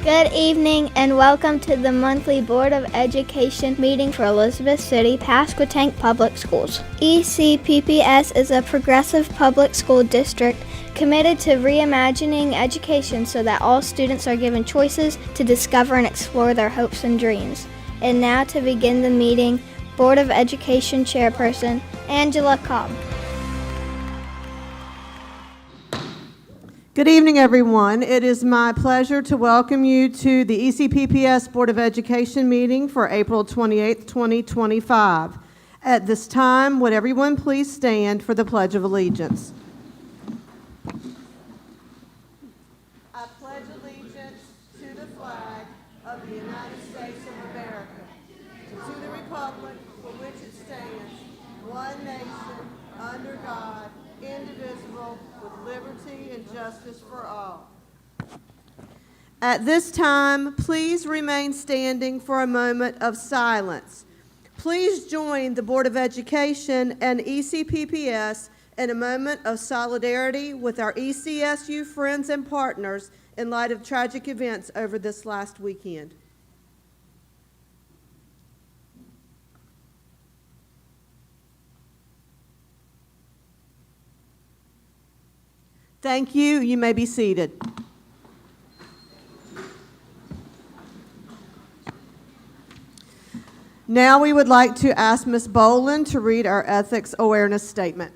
Good evening and welcome to the monthly Board of Education meeting for Elizabeth City-Pasquotank Public Schools. ECPPS is a progressive public school district committed to reimagining education so that all students are given choices to discover and explore their hopes and dreams. And now to begin the meeting, Board of Education Chairperson Angela Cobb. Good evening, everyone. It is my pleasure to welcome you to the ECPPS Board of Education meeting for April 28, 2025. At this time, would everyone please stand for the Pledge of Allegiance? I pledge allegiance to the flag of the United States of America, to the republic for which it stands, one nation, under God, indivisible, with liberty and justice for all. At this time, please remain standing for a moment of silence. Please join the Board of Education and ECPPS in a moment of solidarity with our ECSU friends and partners in light of tragic events over this last weekend. Thank you. You may be seated. Now we would like to ask Ms. Boland to read our ethics awareness statement.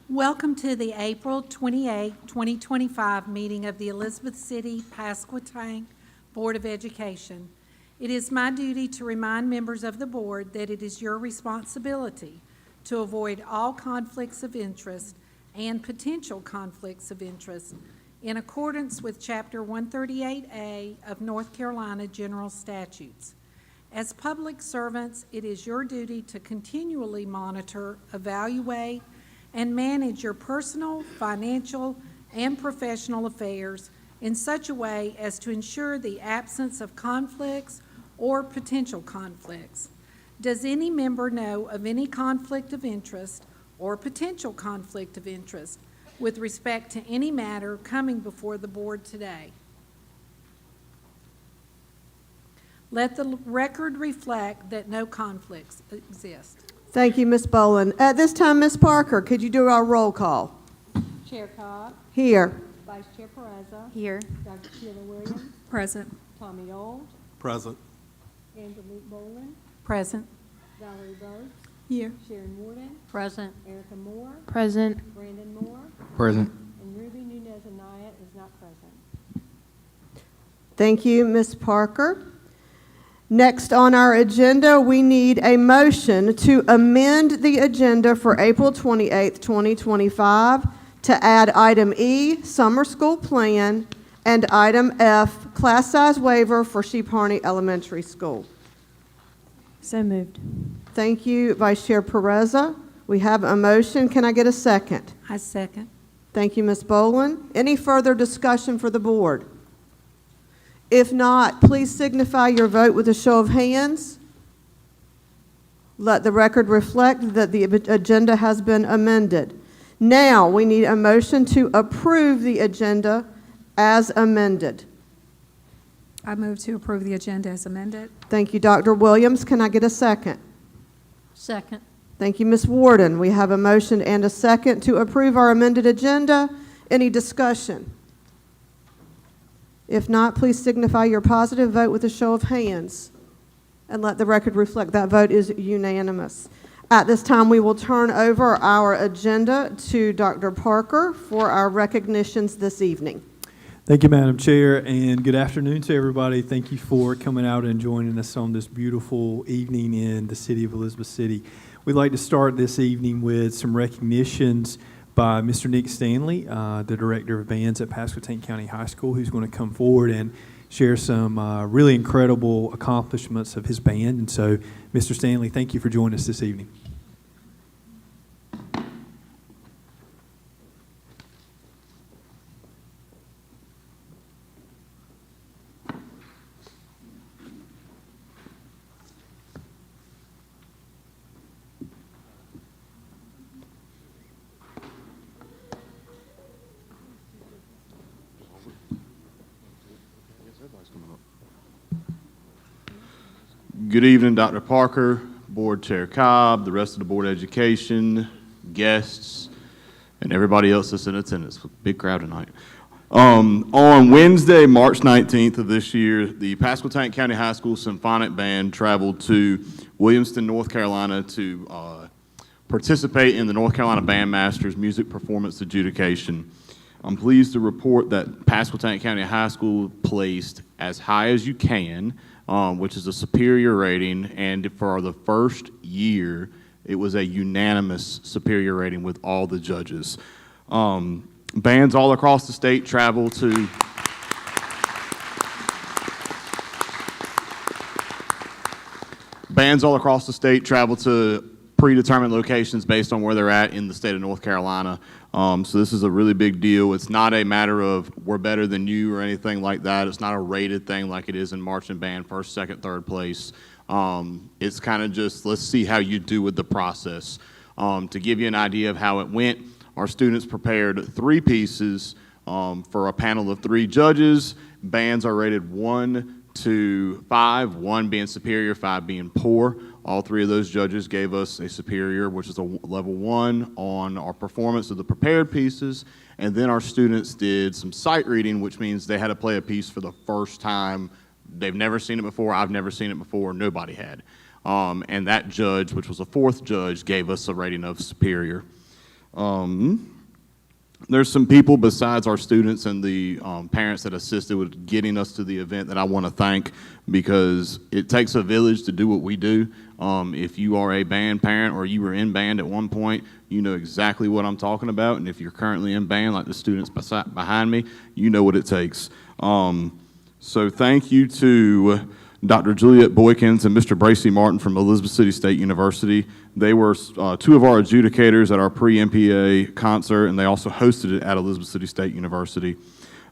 Welcome to the April 28, 2025 meeting of the Elizabeth City-Pasquotank Board of Education. It is my duty to remind members of the board that it is your responsibility to avoid all conflicts of interest and potential conflicts of interest in accordance with Chapter 138A of North Carolina General Statutes. As public servants, it is your duty to continually monitor, evaluate, and manage your personal, financial, and professional affairs in such a way as to ensure the absence of conflicts or potential conflicts. Does any member know of any conflict of interest or potential conflict of interest with respect to any matter coming before the board today? Let the record reflect that no conflicts exist. Thank you, Ms. Boland. At this time, Ms. Parker, could you do our roll call? Chair Cobb. Here. Vice Chair Perez. Here. Dr. Sheila Williams. Present. Tommy Old. Present. Angelique Boland. Present. Valerie Burke. Here. Sharon Warden. Present. Erica Moore. Present. Brandon Moore. Present. And Ruby Nunez Anaya is not present. Thank you, Ms. Parker. Next on our agenda, we need a motion to amend the agenda for April 28, 2025 to add item E, summer school plan, and item F, class size waiver for Sheep Harney Elementary School. So moved. Thank you, Vice Chair Pereza. We have a motion. Can I get a second? I second. Thank you, Ms. Boland. Any further discussion for the board? If not, please signify your vote with a show of hands. Let the record reflect that the agenda has been amended. Now we need a motion to approve the agenda as amended. I move to approve the agenda as amended. Thank you, Dr. Williams. Can I get a second? Second. Thank you, Ms. Warden. We have a motion and a second to approve our amended agenda. Any discussion? If not, please signify your positive vote with a show of hands. And let the record reflect that vote is unanimous. At this time, we will turn over our agenda to Dr. Parker for our recognitions this evening. Thank you, Madam Chair, and good afternoon to everybody. Thank you for coming out and joining us on this beautiful evening in the city of Elizabeth City. We'd like to start this evening with some recognitions by Mr. Nick Stanley, the Director of Bands at Pasquotank County High School, who's going to come forward and share some really incredible accomplishments of his band. And so, Mr. Stanley, thank you for joining us this evening. Good evening, Dr. Parker, Board Chair Cobb, the rest of the Board of Education, guests, and everybody else that's in attendance. Big crowd tonight. On Wednesday, March 19th of this year, the Pasquotank County High School Symphonic Band traveled to Williamston, North Carolina to participate in the North Carolina Bandmasters Music Performance Adjudication. I'm pleased to report that Pasquotank County High School placed as high as you can, which is a superior rating, and for the first year, it was a unanimous superior rating with all the judges. Bands all across the state travel to predetermined locations based on where they're at in the state of North Carolina. So this is a really big deal. It's not a matter of we're better than you or anything like that. It's not a rated thing like it is in marching band, first, second, third place. It's kind of just, let's see how you do with the process. To give you an idea of how it went, our students prepared 3 pieces for a panel of 3 judges. Bands are rated 1 to 5, 1 being superior, 5 being poor. All 3 of those judges gave us a superior, which is a level 1 on our performance of the prepared pieces. And then our students did some sight reading, which means they had to play a piece for the first time. They've never seen it before. I've never seen it before. Nobody had. And that judge, which was a 4th judge, gave us a rating of superior. There's some people besides our students and the parents that assisted with getting us to the event that I want to thank, because it takes a village to do what we do. If you are a band parent or you were in band at one point, you know exactly what I'm talking about. And if you're currently in band, like the students behind me, you know what it takes. So thank you to Dr. Juliet Boykins and Mr. Bracy Martin from Elizabeth City State University. They were 2 of our adjudicators at our pre-MPA concert, and they also hosted it at Elizabeth City State University.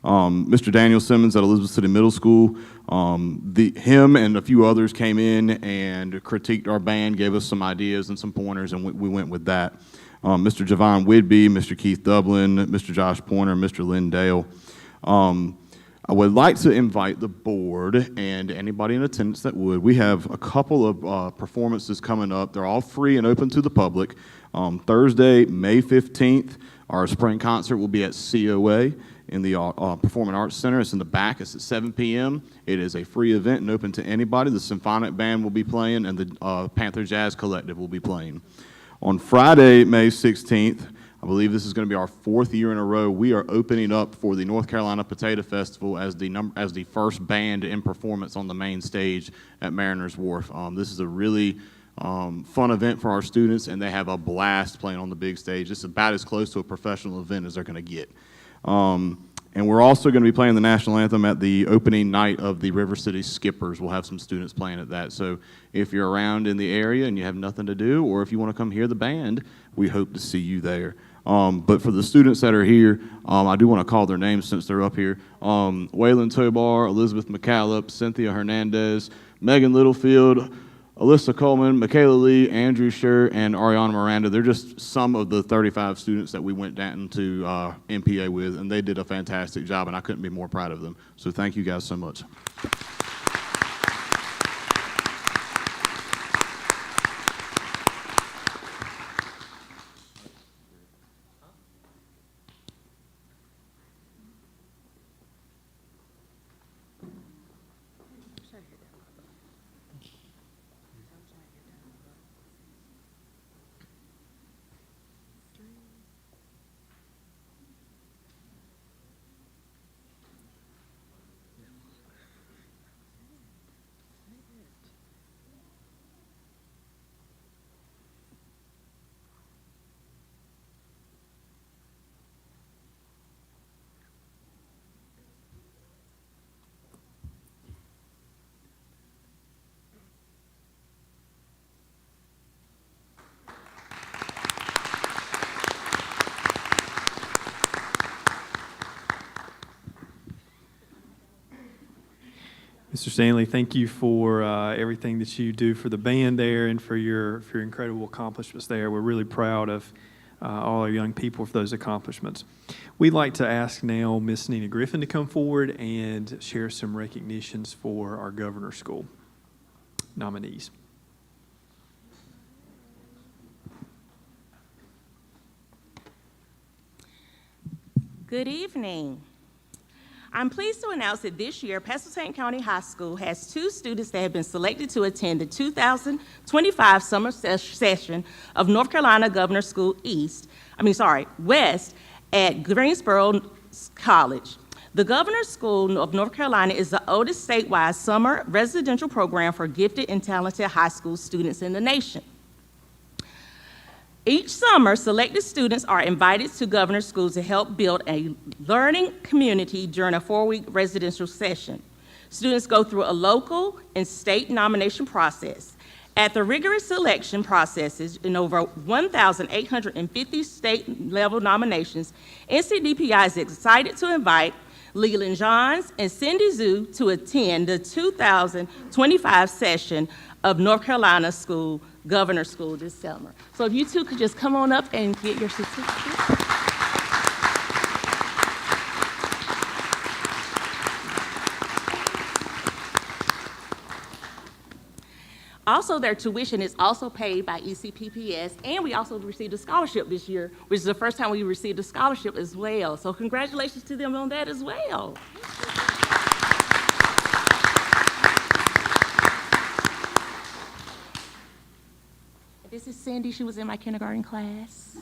Mr. Daniel Simmons at Elizabeth City Middle School, him and a few others came in and critiqued our band, gave us some ideas and some pointers, and we went with that. Mr. Javon Whidbey, Mr. Keith Dublin, Mr. Josh Pointer, Mr. Lynn Dale. I would like to invite the board and anybody in attendance that would. We have a couple of performances coming up. They're all free and open to the public. Thursday, May 15th, our spring concert will be at COA in the Performing Arts Center. It's in the back. It's at 7 p.m. It is a free event and open to anybody. The Symphonic Band will be playing, and the Panther Jazz Collective will be playing. On Friday, May 16th, I believe this is going to be our 4th year in a row, we are opening up for the North Carolina Potato Festival as the first band in performance on the main stage at Mariners Wharf. This is a really fun event for our students, and they have a blast playing on the big stage. It's about as close to a professional event as they're going to get. And we're also going to be playing the national anthem at the opening night of the River City Skippers. We'll have some students playing at that. So if you're around in the area and you have nothing to do, or if you want to come hear the band, we hope to see you there. But for the students that are here, I do want to call their names since they're up here. Waylon Tobar, Elizabeth McCallop, Cynthia Hernandez, Megan Littlefield, Alyssa Coleman, Michaela Lee, Andrew Scher, and Ariana Miranda. They're just some of the 35 students that we went down to MPA with, and they did a fantastic job, and I couldn't be more proud of them. So thank you guys so much. Mr. Stanley, thank you for everything that you do for the band there and for your incredible accomplishments there. We're really proud of all our young people for those accomplishments. We'd like to ask now Miss Nina Griffin to come forward and share some recognitions for our Governor School. nominees. Good evening. I'm pleased to announce that this year, Pasquotank County High School has 2 students that have been selected to attend the 2025 summer session of North Carolina Governor School West at Greensboro College. The Governor's School of North Carolina is the oldest statewide summer residential program for gifted and talented high school students in the nation. Each summer, selected students are invited to Governor's School to help build a learning community during a 4-week residential session. Students go through a local and state nomination process. At the rigorous selection processes in over 1,850 state-level nominations, NCDPI is excited to invite Leland Johns and Cindy Zhu to attend the 2025 session of North Carolina Governor School this summer. So if you two could just come on up and get your certificate. Also, their tuition is also paid by ECPPS, and we also received a scholarship this year, which is the first time we received a scholarship as well. So congratulations to them on that as well. This is Cindy. She was in my kindergarten class.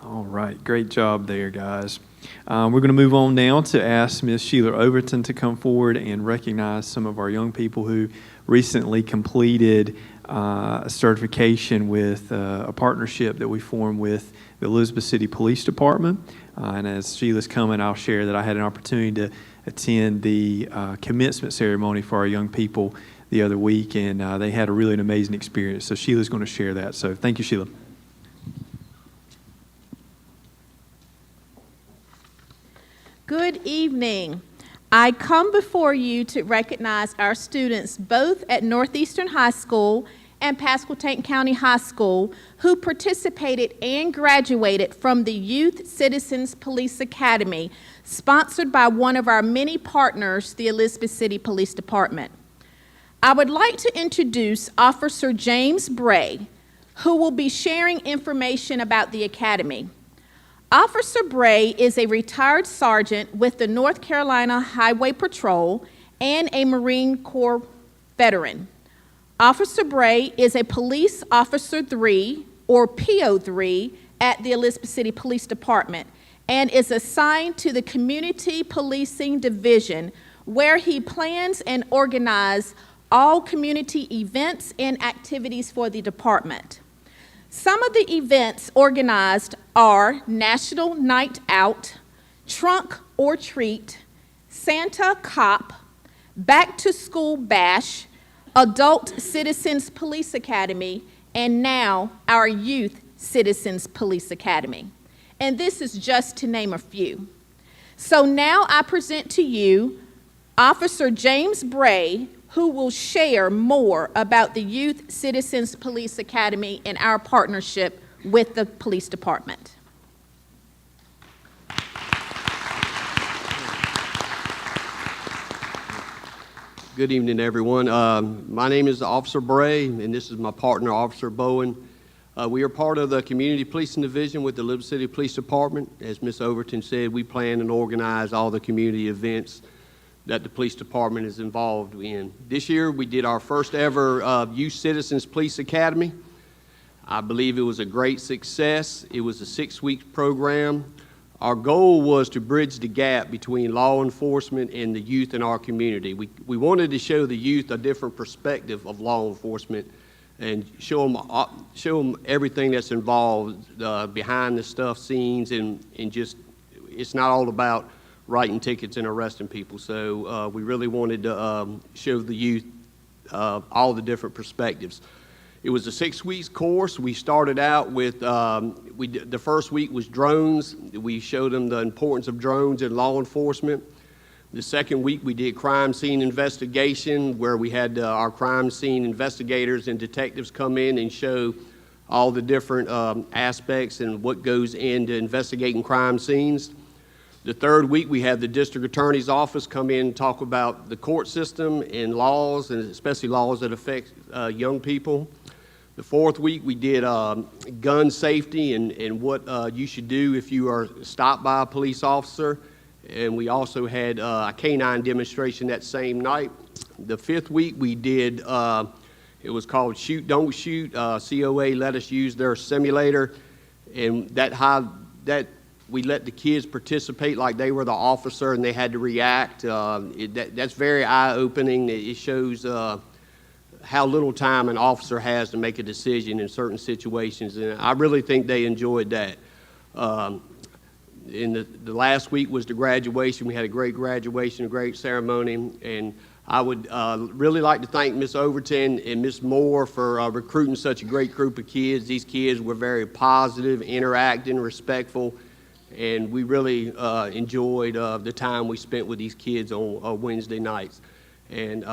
All right, great job there, guys. We're going to move on now to ask Ms. Sheila Overton to come forward and recognize some of our young people who recently completed a certification with a partnership that we formed with the Elizabeth City Police Department. And as Sheila's coming, I'll share that I had an opportunity to attend the commencement ceremony for our young people the other week, and they had a really an amazing experience. So Sheila's going to share that. So thank you, Sheila. Good evening. I come before you to recognize our students both at Northeastern High School and Pasquotank County High School who participated and graduated from the Youth Citizens Police Academy, sponsored by one of our many partners, the Elizabeth City Police Department. I would like to introduce Officer James Bray, who will be sharing information about the Academy. Officer Bray is a retired sergeant with the North Carolina Highway Patrol and a Marine Corps veteran. Officer Bray is a Police Officer 3, or PO3, at the Elizabeth City Police Department and is assigned to the Community Policing Division, where he plans and organizes all community events and activities for the department. Some of the events organized are National Night Out, Trunk or Treat, Santa Cop, Back to School Bash, Adult Citizens Police Academy, and now our Youth Citizens Police Academy. And this is just to name a few. So now I present to you Officer James Bray, who will share more about the Youth Citizens Police Academy and our partnership with the police department. Good evening, everyone. My name is Officer Bray, and this is my partner, Officer Bowen. We are part of the Community Policing Division with the Elizabeth City Police Department. As Ms. Overton said, we plan and organize all the community events that the police department is involved in. This year, we did our first ever Youth Citizens Police Academy. I believe it was a great success. It was a 6-week program. Our goal was to bridge the gap between law enforcement and the youth in our community. We wanted to show the youth a different perspective of law enforcement and show them everything that's involved behind the stuff, scenes, and just, it's not all about writing tickets and arresting people. So we really wanted to show the youth all the different perspectives. It was a 6-week course. We started out with, the first week was drones. We showed them the importance of drones in law enforcement. The second week we did crime scene investigation, where we had our crime scene investigators and detectives come in and show all the different aspects and what goes into investigating crime scenes. The third week we had the district attorney's office come in and talk about the court system and laws, and especially laws that affect young people. The fourth week we did gun safety and what you should do if you are stopped by a police officer. And we also had a canine demonstration that same night. The fifth week we did, it was called Shoot, Don't Shoot. COA let us use their simulator, and we let the kids participate like they were the officer and they had to react. That's very eye-opening. It shows how little time an officer has to make a decision in certain situations, and I really think they enjoyed that. In the last week was the graduation. We had a great graduation, a great ceremony, and I would really like to thank Ms. Overton and Ms. Moore for recruiting such a great group of kids. These kids were very positive, interacting, respectful, and we really enjoyed the time we spent with these kids on Wednesday nights. And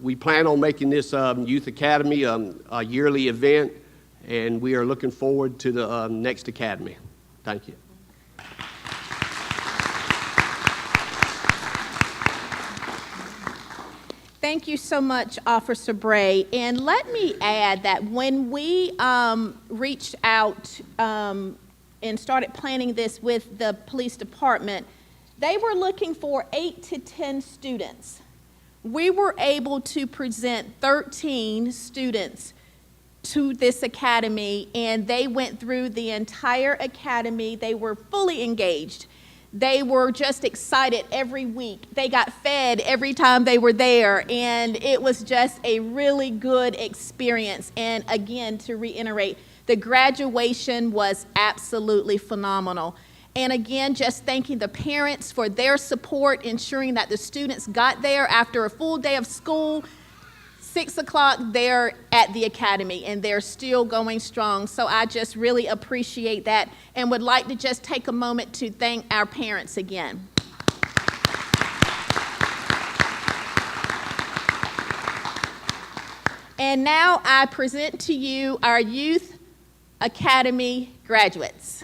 we plan on making this Youth Academy a yearly event, and we are looking forward to the next academy. Thank you. Thank you so much, Officer Bray. And let me add that when we reached out and started planning this with the police department, they were looking for 8 to 10 students. We were able to present 13 students to this academy, and they went through the entire academy. They were fully engaged. They were just excited every week. They got fed every time they were there, and it was just a really good experience. And again, to reiterate, the graduation was absolutely phenomenal. And again, just thanking the parents for their support, ensuring that the students got there after a full day of school. 6 o'clock, they're at the academy, and they're still going strong. So I just really appreciate that and would like to just take a moment to thank our parents again. And now I present to you our Youth Academy graduates.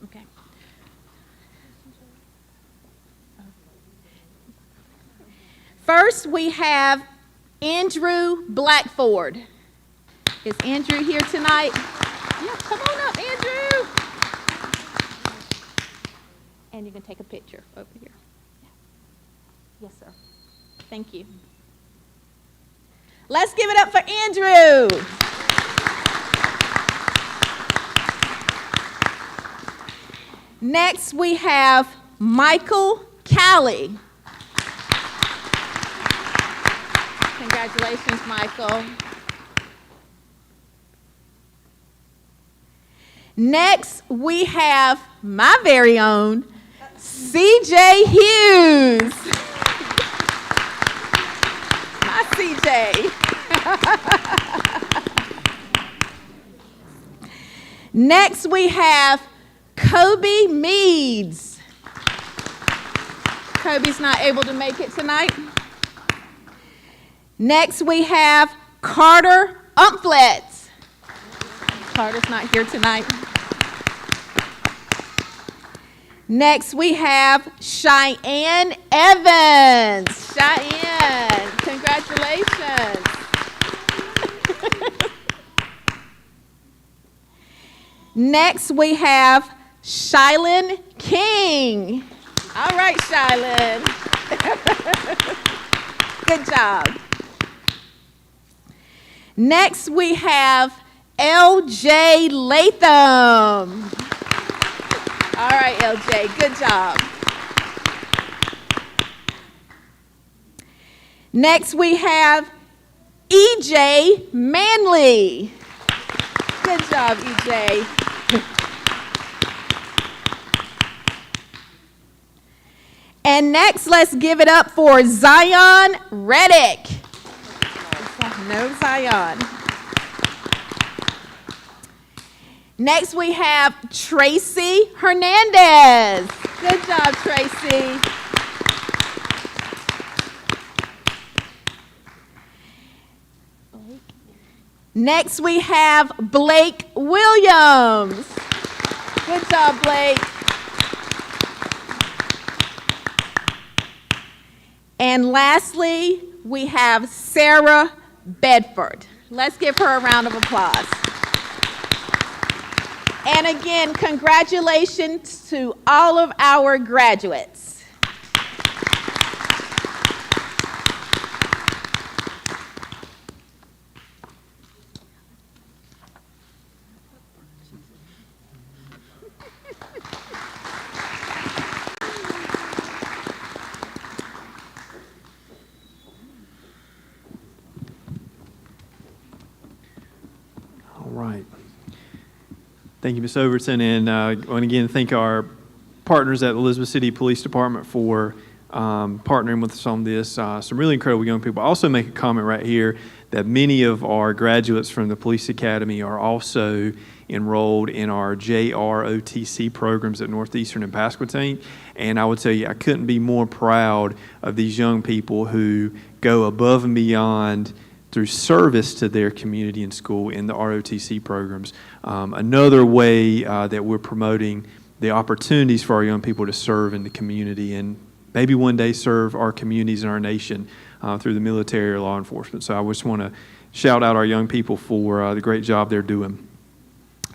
Okay. First, we have Andrew Blackford. Is Andrew here tonight? Yeah, come on up, Andrew. And you can take a picture over here. Yes, sir. Thank you. Let's give it up for Andrew. Next, we have Michael Callie. Congratulations, Michael. Next, we have my very own CJ Hughes. My CJ. Next, we have Kobe Meads. Kobe's not able to make it tonight. Next, we have Carter Umflet. Carter's not here tonight. Next, we have Cheyenne Evans. Cheyenne, congratulations. Next, we have Shylin King. All right, Shylin. Good job. Next, we have LJ Latham. All right, LJ, good job. Next, we have EJ Manley. Good job, EJ. And next, let's give it up for Zion Reddick. No Zion. Next, we have Tracy Hernandez. Good job, Tracy. Next, we have Blake Williams. Good job, Blake. And lastly, we have Sarah Bedford. Let's give her a round of applause. And again, congratulations to all of our graduates. Thank you, Ms. Overton, and I want to again thank our partners at the Elizabeth City Police Department for partnering with us on this. Some really incredible young people. I also make a comment right here that many of our graduates from the Police Academy are also enrolled in our JROTC programs at Northeastern and Pasquotank, and I would tell you I couldn't be more proud of these young people who go above and beyond through service to their community and school in the ROTC programs. Another way that we're promoting the opportunities for our young people to serve in the community and maybe one day serve our communities and our nation through the military or law enforcement. So I just want to shout out our young people for the great job they're doing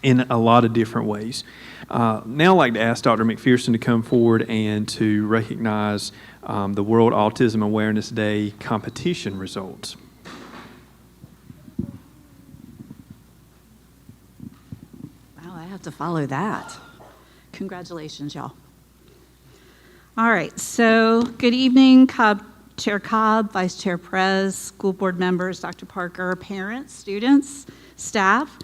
in a lot of different ways. Now I'd like to ask Dr. McPherson to come forward and to recognize the World Autism Awareness Day competition results. To follow that. Congratulations, y'all. All right, so good evening, Chair Cobb, Vice Chair Perez, school board members, Dr. Parker, parents, students, staff.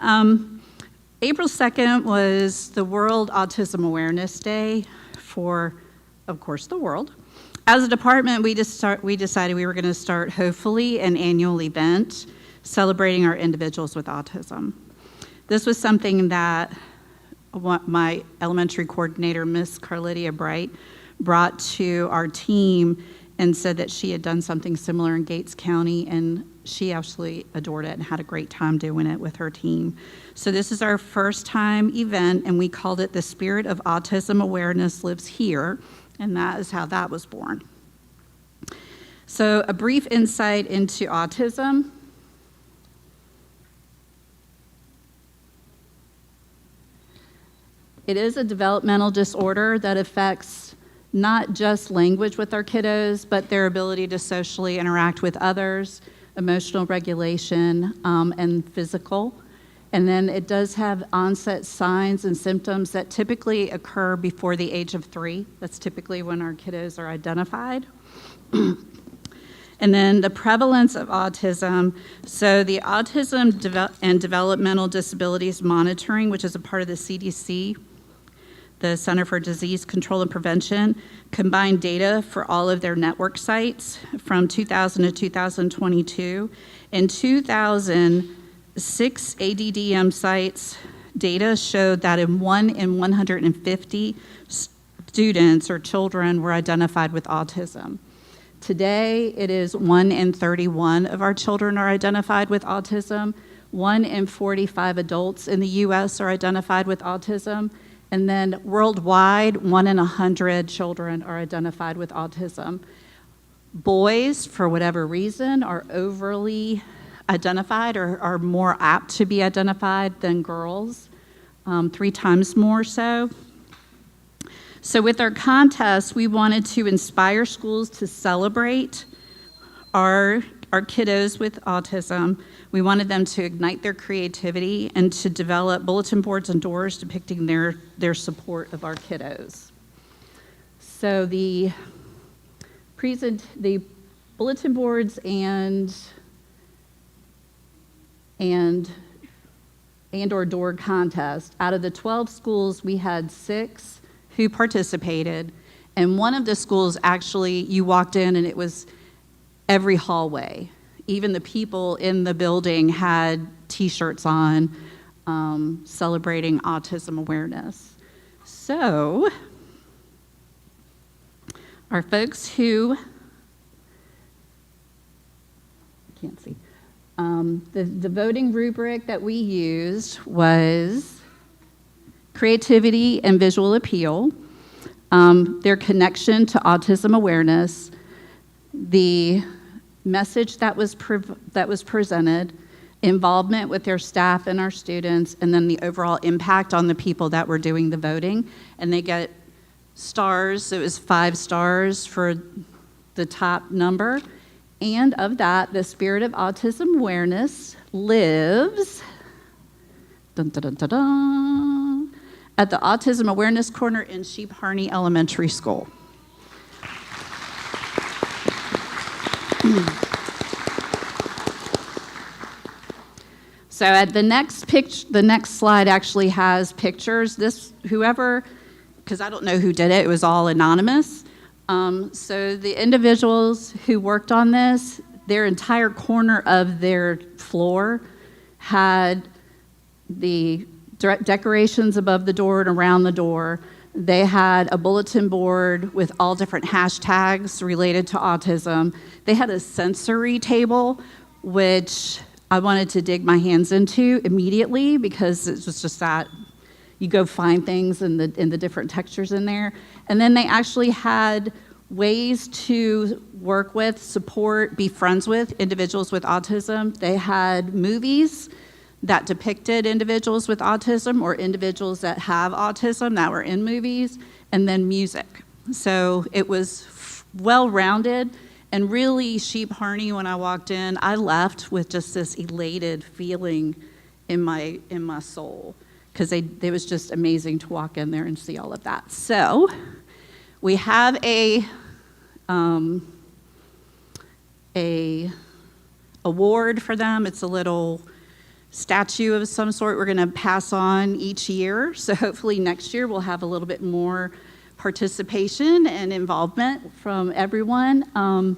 April 2nd was the World Autism Awareness Day for, of course, the world. As a department, we decided we were going to start, hopefully, an annual event celebrating our individuals with autism. This was something that my elementary coordinator, Miss Carlydia Bright, brought to our team and said that she had done something similar in Gates County, and she absolutely adored it and had a great time doing it with her team. So this is our first time event, and we called it The Spirit of Autism Awareness Lives Here, and that is how that was born. So a brief insight into autism. It is a developmental disorder that affects not just language with our kiddos, but their ability to socially interact with others, emotional regulation, and physical. And then it does have onset signs and symptoms that typically occur before the age of 3. That's typically when our kiddos are identified. And then the prevalence of autism. So the Autism and Developmental Disabilities Monitoring, which is a part of the CDC, the Center for Disease Control and Prevention, combined data for all of their network sites from 2000 to 2022. In 2000, 6 ADDM sites data showed that in 1 in 150 students or children were identified with autism. Today, it is 1 in 31 of our children are identified with autism. 1 in 45 adults in the U.S. are identified with autism. And then worldwide, 1 in 100 children are identified with autism. Boys, for whatever reason, are overly identified or are more apt to be identified than girls, 3 times more so. So with our contest, we wanted to inspire schools to celebrate our our kiddos with autism. We wanted them to ignite their creativity and to develop bulletin boards and doors depicting their support of our kiddos. So the bulletin boards and or door contest, out of the 12 schools, we had 6 who participated, and one of the schools actually, you walked in and it was every hallway. Even the people in the building had t-shirts on celebrating autism awareness. So our folks who, can't see, the voting rubric that we used was creativity and visual appeal, their connection to autism awareness, the message that was presented, involvement with their staff and our students, and then the overall impact on the people that were doing the voting. And they get stars. It was 5 stars for the top number. And of that, the spirit of autism awareness lives dun, dun, dun, dun, dun, at the Autism Awareness Corner in Sheep Harney Elementary School. So at the next slide actually has pictures. Because I don't know who did it, it was all anonymous. So the individuals who worked on this, their entire corner of their floor had the decorations above the door and around the door. They had a bulletin board with all different hashtags related to autism. They had a sensory table, which I wanted to dig my hands into immediately because it was just that you go find things in the different textures in there. And then they actually had ways to work with, support, be friends with individuals with autism. They had movies that depicted individuals with autism or individuals that have autism that were in movies, and then music. So it was well-rounded, and really Sheep Harney, when I walked in, I left with just this elated feeling in my soul, because it was just amazing to walk in there and see all of that. So we have a award for them. It's a little statue of some sort we're going to pass on each year. So hopefully next year we'll have a little bit more participation and involvement from everyone.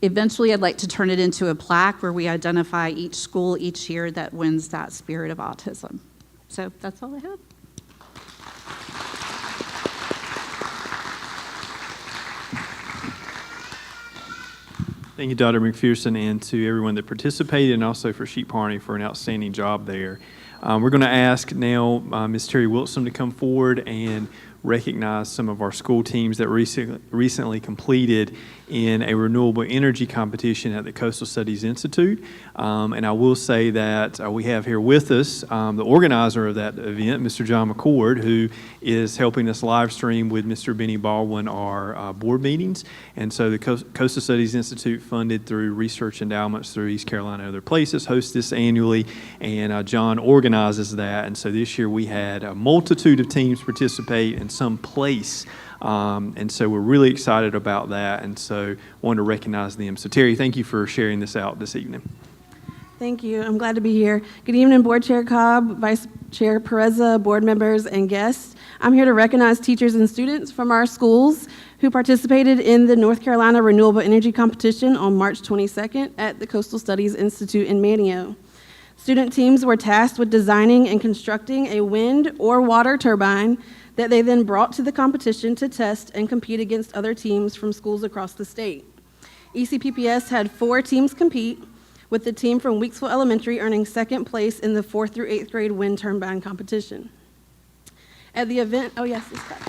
Eventually I'd like to turn it into a plaque where we identify each school each year that wins that spirit of autism. So that's all I have. Thank you, Dr. McPherson, and to everyone that participated, and also for Sheep Harney for an outstanding job there. We're going to ask now Ms. Terry Wilson to come forward and recognize some of our school teams that recently completed in a renewable energy competition at the Coastal Studies Institute. And I will say that we have here with us the organizer of that event, Mr. John McCord, who is helping us live stream with Mr. Benny Baldwin our board meetings. And so the Coastal Studies Institute, funded through research endowments through East Carolina and other places, hosts this annually, and John organizes that. And so this year we had a multitude of teams participate in some place. And so we're really excited about that, and so wanted to recognize them. So Terry, thank you for sharing this out this evening. Thank you. I'm glad to be here. Good evening, Board Chair Cobb, Vice Chair Pereza, board members, and guests. I'm here to recognize teachers and students from our schools who participated in the North Carolina Renewable Energy Competition on March 22nd at the Coastal Studies Institute in Manteo. Student teams were tasked with designing and constructing a wind or water turbine that they then brought to the competition to test and compete against other teams from schools across the state. ECPPS had 4 teams compete, with the team from Weeksville Elementary earning 2nd place in the 4th through 8th grade wind turbine competition. At the event, oh yes, it's back.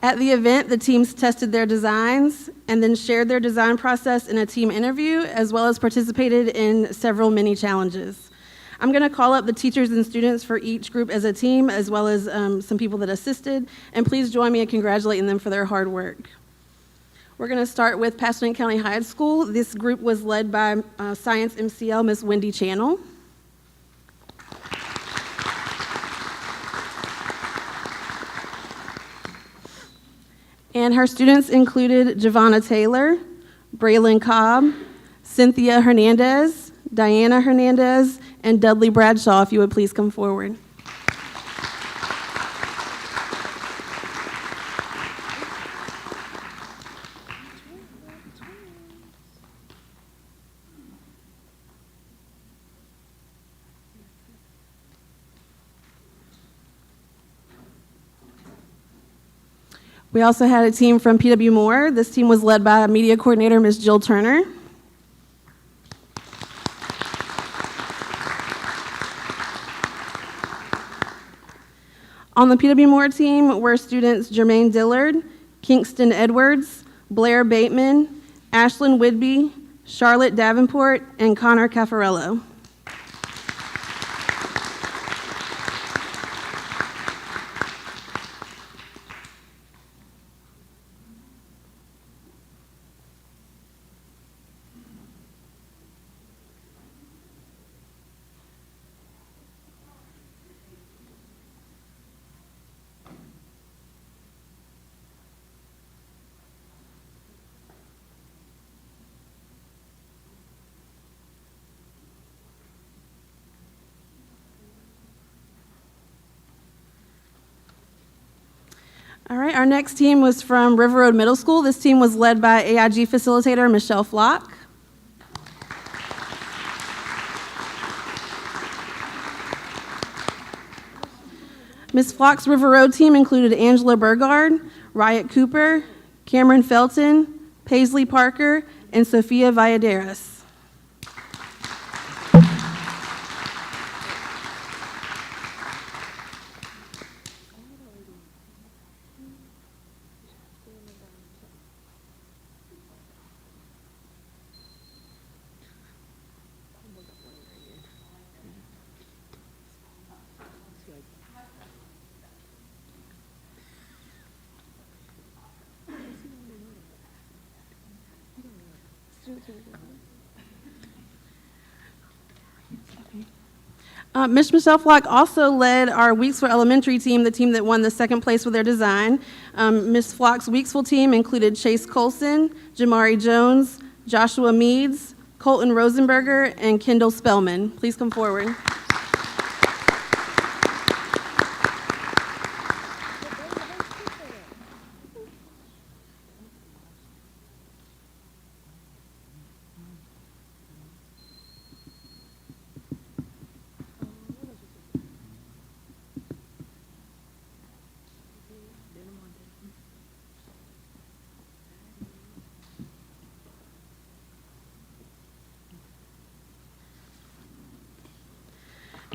At the event, the teams tested their designs and then shared their design process in a team interview, as well as participated in several mini challenges. I'm going to call up the teachers and students for each group as a team, as well as some people that assisted, and please join me in congratulating them for their hard work. We're going to start with Pasquotank County High School. This group was led by Science MCL, Miss Wendy Channel. And her students included Giovanna Taylor, Braylon Cobb, Cynthia Hernandez, Diana Hernandez, and Dudley Bradshaw, if you would please come forward. We also had a team from PW Moore. This team was led by media coordinator, Ms. Jill Turner. On the PW Moore team were students Jermaine Dillard, Kingston Edwards, Blair Bateman, Ashlyn Whidbey, Charlotte Davenport, and Connor Caffarello. All right, our next team was from River Road Middle School. This team was led by AIG facilitator Michelle Flock. Ms. Flock's River Road team included Angela Burgard, Riot Cooper, Cameron Felton, Paisley Parker, and Sophia Valladares. Ms. Michelle Flock also led our Weeksville Elementary team, the team that won the second place with their design. Ms. Flock's Weeksville team included Chase Colson, Jamari Jones, Joshua Meads, Colton Rosenberger, and Kendall Spellman. Please come forward.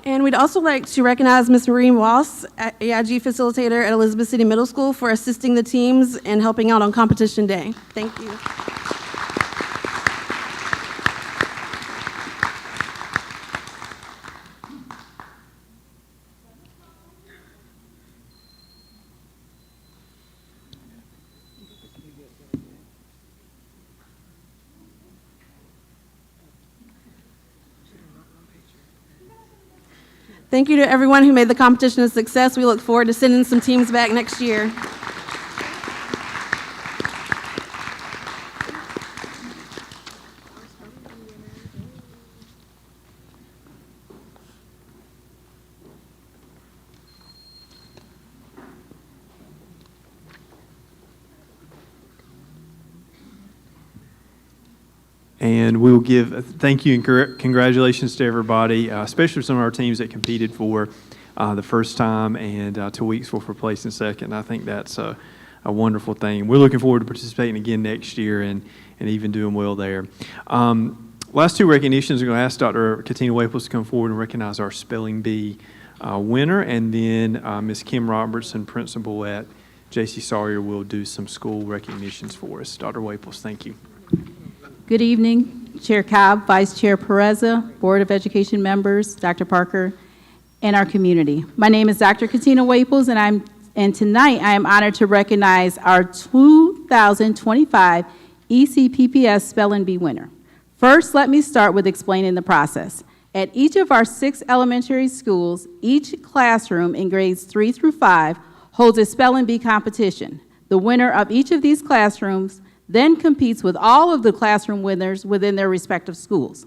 And we'd also like to recognize Ms. Maureen Ross, AIG facilitator at Elizabeth City Middle School, for assisting the teams and helping out on competition day. Thank you. Thank you to everyone who made the competition a success. We look forward to sending some teams back next year. And we will give thank you and congratulations to everybody, especially some of our teams that competed for the first time, and to Weeksville for placing second. I think that's a wonderful thing. We're looking forward to participating again next year and even doing well there. Last two recognitions, we're going to ask Dr. Katina Waples to come forward and recognize our Spelling Bee winner, and then Ms. Kim Robertson, principal at J.C. Sawyer, will do some school recognitions for us. Dr. Waples, thank you. Good evening, Chair Cobb, Vice Chair Pereza, Board of Education members, Dr. Parker, and our community. My name is Dr. Katina Waples, and tonight I am honored to recognize our 2000 2025 ECPPS Spelling Bee winner. First, let me start with explaining the process. At each of our 6 elementary schools, each classroom in grades 3 through 5 holds a spelling bee competition. The winner of each of these classrooms then competes with all of the classroom winners within their respective schools.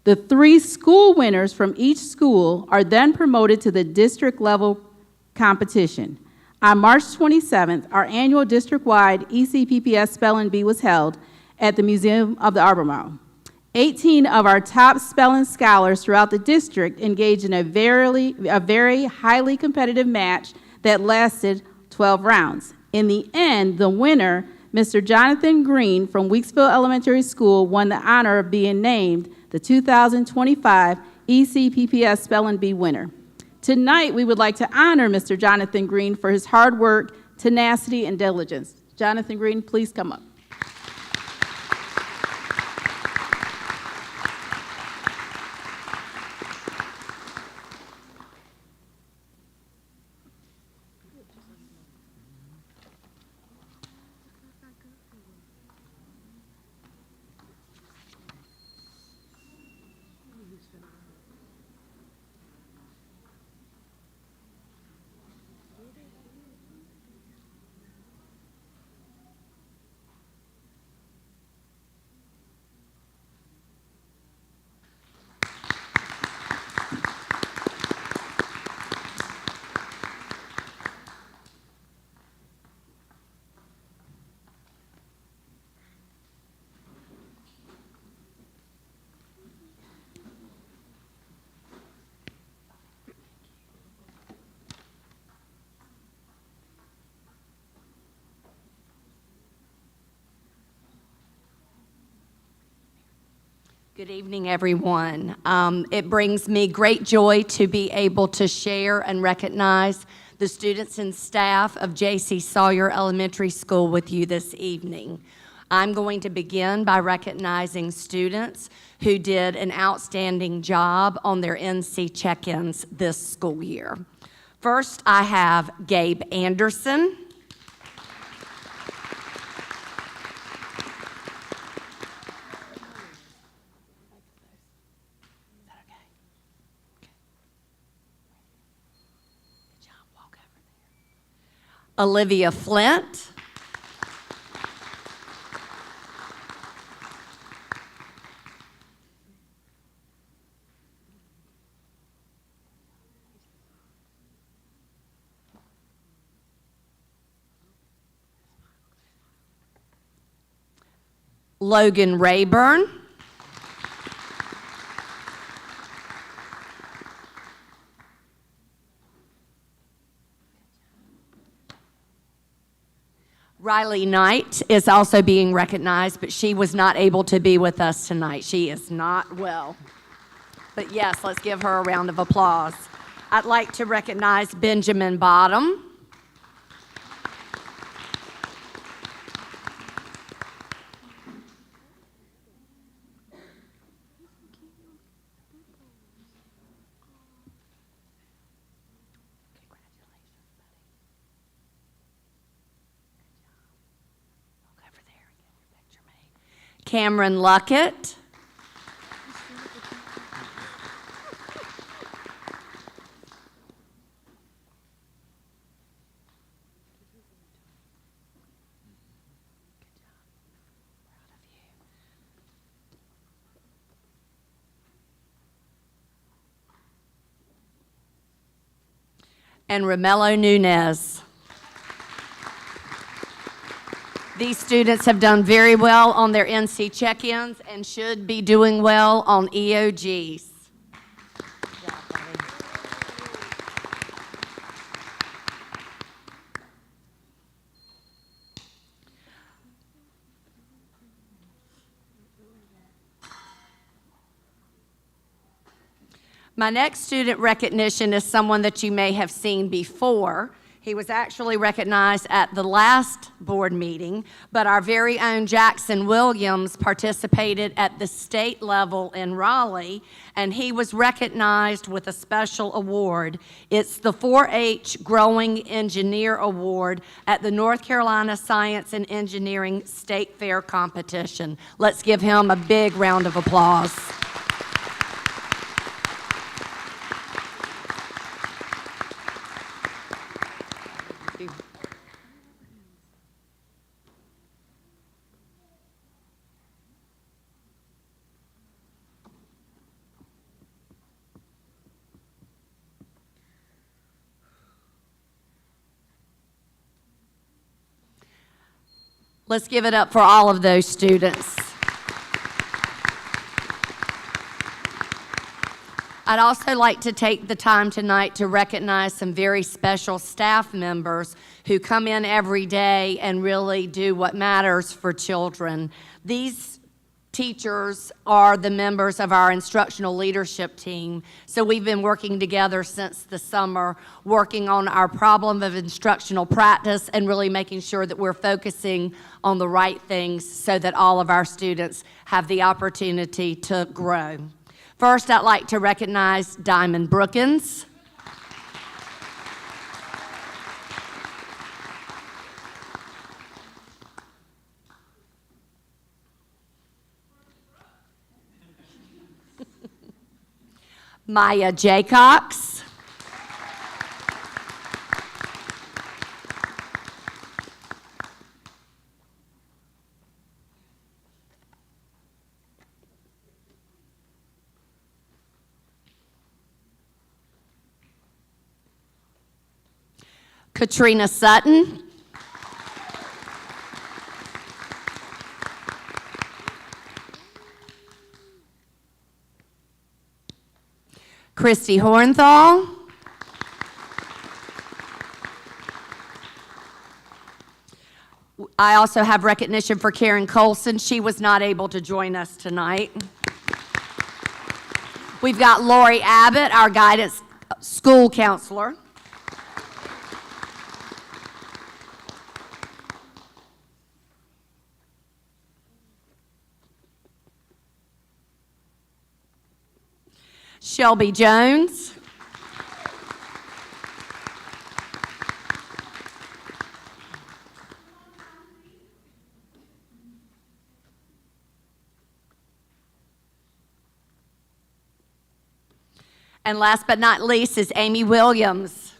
The 3 school winners from each school are then promoted to the district level competition. On March 27th, our annual district-wide ECPPS Spelling Bee was held at the Museum of the Albemarle. 18 of our top spelling scholars throughout the district engaged in a very highly competitive match that lasted 12 rounds. In the end, the winner, Mr. Jonathan Green from Weeksville Elementary School, won the honor of being named the 2025 ECPPS Spelling Bee winner. Tonight, we would like to honor Mr. Jonathan Green for his hard work, tenacity, and diligence. Jonathan Green, please come up. Good evening, everyone. It brings me great joy to be able to share and recognize the students and staff of J.C. Sawyer Elementary School with you this evening. I'm going to begin by recognizing students who did an outstanding job on their NC check-ins this school year. First, I have Gabe Anderson. Olivia Flint. Logan Rayburn. Riley Knight is also being recognized, but she was not able to be with us tonight. She is not well. But yes, let's give her a round of applause. I'd like to recognize Benjamin Bottom. Cameron Luckett. And Romello Nunez. These students have done very well on their NC check-ins and should be doing well on EOGs. My next student recognition is someone that you may have seen before. He was actually recognized at the last board meeting, but our very own Jackson Williams participated at the state level in Raleigh, and he was recognized with a special award. It's the 4-H Growing Engineer Award at the North Carolina Science and Engineering State Fair competition. Let's give him a big round of applause. Let's give it up for all of those students. I'd also like to take the time tonight to recognize some very special staff members who come in every day and really do what matters for children. These teachers are the members of our instructional leadership team. So we've been working together since the summer, working on our problem of instructional practice and really making sure that we're focusing on the right things so that all of our students have the opportunity to grow. First, I'd like to recognize Diamond Brookins. Maya Jaycox. Katrina Sutton. Christy Hornthal. I also have recognition for Karen Colson. She was not able to join us tonight. We've got Lori Abbott, our guidance school counselor. Shelby Jones. And last but not least is Amy Williams.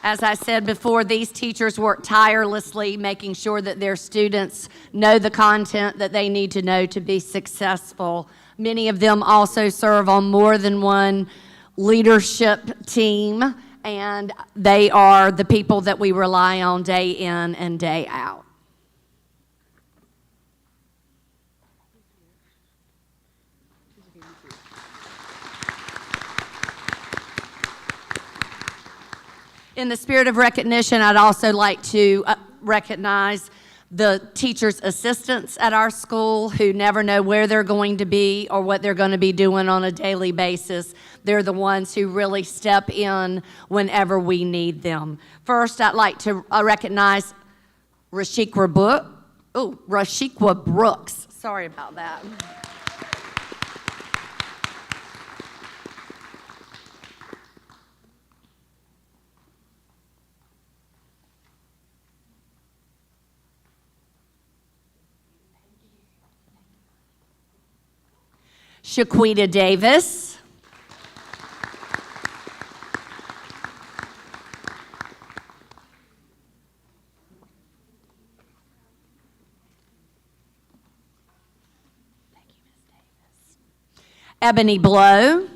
As I said before, these teachers work tirelessly making sure that their students know the content that they need to know to be successful. Many of them also serve on more than one leadership team, and they are the people that we rely on day in and day out. In the spirit of recognition, I'd also like to recognize the teachers' assistants at our school who never know where they're going to be or what they're going to be doing on a daily basis. They're the ones who really step in whenever we need them. First, I'd like to recognize Rashikwa Brooks. Sorry about that. Shaquita Davis. Thank you, Ms. Davis. Ebony Blow.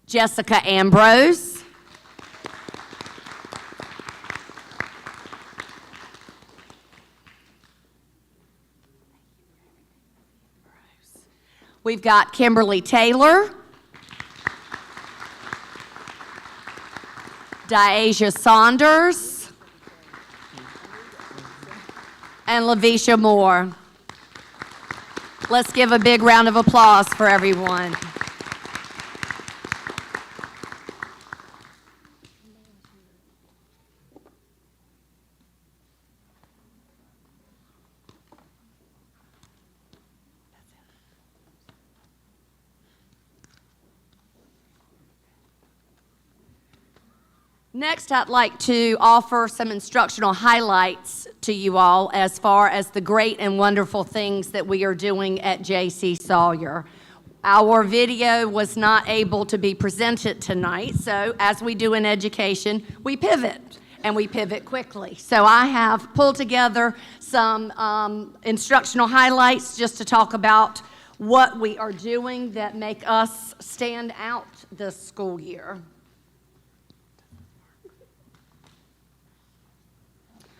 Jessica Ambrose. We've got Kimberly Taylor. Diasia Saunders, and Lavisha Moore. Let's give a big round of applause for everyone. Next, I'd like to offer some instructional highlights to you all as far as the great and wonderful things that we are doing at J.C. Sawyer. Our video was not able to be presented tonight, so as we do in education, we pivot, and we pivot quickly. So I have pulled together some instructional highlights just to talk about what we are doing that make us stand out this school year.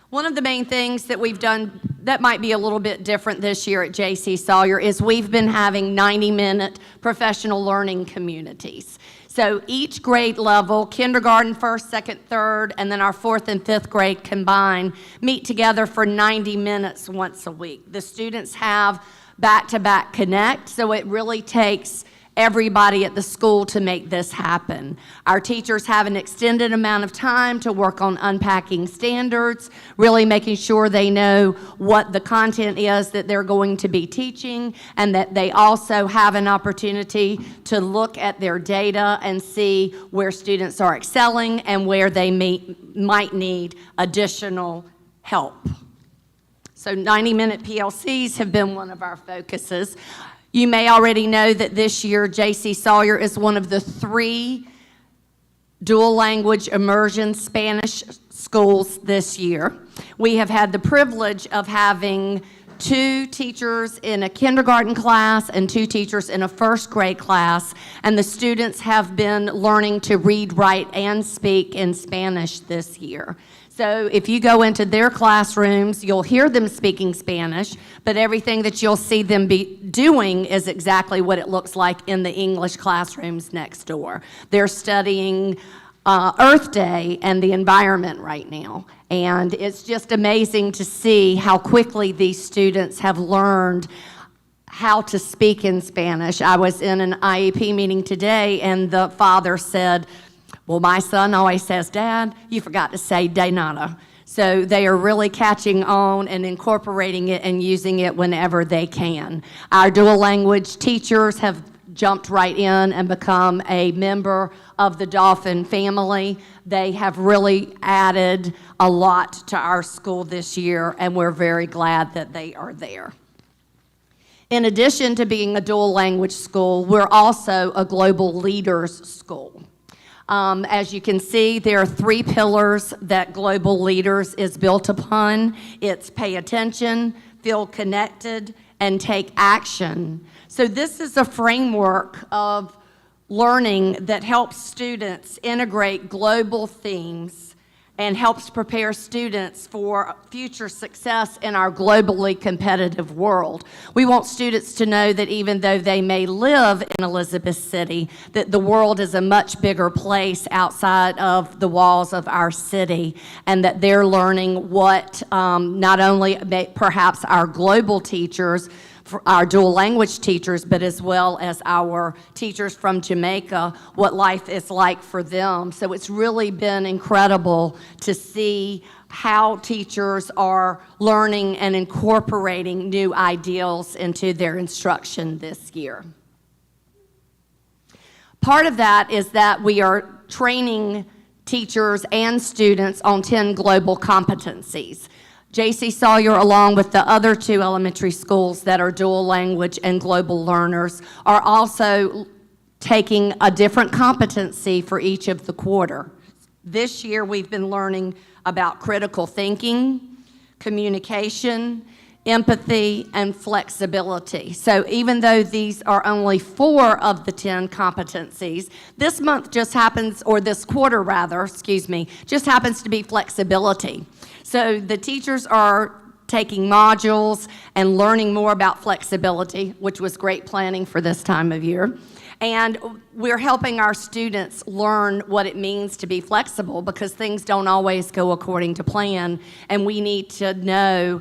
One of the main things that we've done that might be a little bit different this year at J.C. Sawyer is we've been having 90-minute professional learning communities. So each grade level, kindergarten, first, second, third, and then our fourth and fifth grade combined, meet together for 90 minutes once a week. The students have back-to-back connect, so it really takes everybody at the school to make this happen. Our teachers have an extended amount of time to work on unpacking standards, really making sure they know what the content is that they're going to be teaching, and that they also have an opportunity to look at their data and see where students are excelling and where they might need additional help. So 90-minute PLCs have been one of our focuses. You may already know that this year J.C. Sawyer is one of the 3 dual language immersion Spanish schools this year. We have had the privilege of having 2 teachers in a kindergarten class and 2 teachers in a first grade class, and the students have been learning to read, write, and speak in Spanish this year. So if you go into their classrooms, you'll hear them speaking Spanish, but everything that you'll see them be doing is exactly what it looks like in the English classrooms next door. They're studying Earth Day and the environment right now, and it's just amazing to see how quickly these students have learned how to speak in Spanish. I was in an IEP meeting today, and the father said, well, my son always says, Dad, you forgot to say de nada. So they are really catching on and incorporating it and using it whenever they can. Our dual language teachers have jumped right in and become a member of the Dolphin family. They have really added a lot to our school this year, and we're very glad that they are there. In addition to being a dual language school, we're also a global leaders school. As you can see, there are 3 pillars that Global Leaders is built upon. It's pay attention, feel connected, and take action. So this is a framework of learning that helps students integrate global themes and helps prepare students for future success in our globally competitive world. We want students to know that even though they may live in Elizabeth City, that the world is a much bigger place outside of the walls of our city, and that they're learning what not only perhaps our global teachers, our dual language teachers, but as well as our teachers from Jamaica, what life is like for them. So it's really been incredible to see how teachers are learning and incorporating new ideals into their instruction this year. Part of that is that we are training teachers and students on 10 global competencies. J.C. Sawyer, along with the other 2 elementary schools that are dual language and global learners, are also taking a different competency for each of the quarter. This year, we've been learning about critical thinking, communication, empathy, and flexibility. So even though these are only 4 of the 10 competencies, this month just happens, or this quarter rather, just happens to be flexibility. So the teachers are taking modules and learning more about flexibility, which was great planning for this time of year. And we're helping our students learn what it means to be flexible because things don't always go according to plan, and we need to know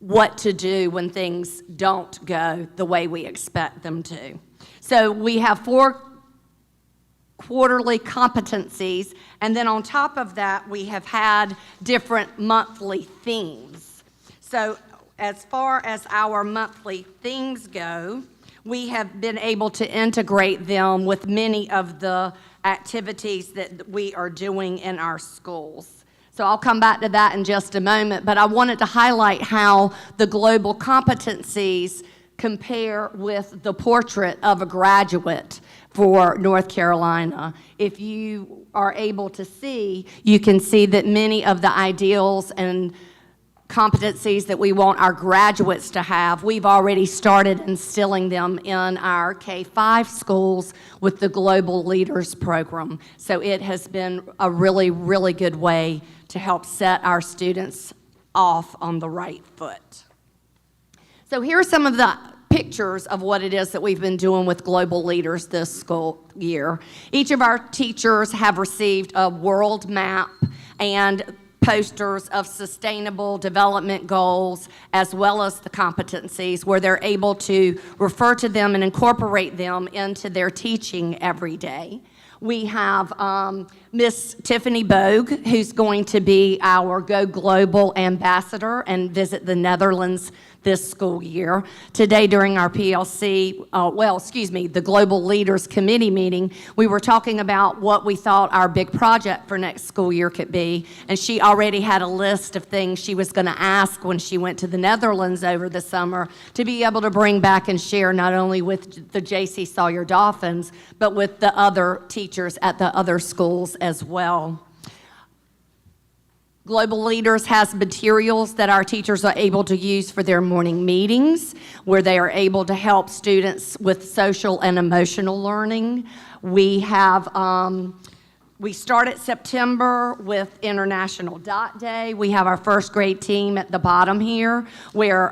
what to do when things don't go the way we expect them to. So we have 4 quarterly competencies, and then on top of that, we have had different monthly themes. So as far as our monthly themes go, we have been able to integrate them with many of the activities that we are doing in our schools. So I'll come back to that in just a moment, but I wanted to highlight how the global competencies compare with the portrait of a graduate for North Carolina. If you are able to see, you can see that many of the ideals and competencies that we want our graduates to have, we've already started instilling them in our K-5 schools with the Global Leaders Program. So it has been a really, really good way to help set our students off on the right foot. So here are some of the pictures of what it is that we've been doing with Global Leaders this school year. Each of our teachers have received a world map and posters of sustainable development goals as well as the competencies where they're able to refer to them and incorporate them into their teaching every day. We have Miss Tiffany Bogue, who's going to be our Go Global ambassador and visit the Netherlands this school year. Today during our the Global Leaders Committee meeting, we were talking about what we thought our big project for next school year could be, and she already had a list of things she was going to ask when she went to the Netherlands over the summer to be able to bring back and share not only with the J.C. Sawyer Dolphins, but with the other teachers at the other schools as well. Global Leaders has materials that our teachers are able to use for their morning meetings, where they are able to help students with social and emotional learning. We have, we started September with International Dot Day. We have our first grade team at the bottom here, where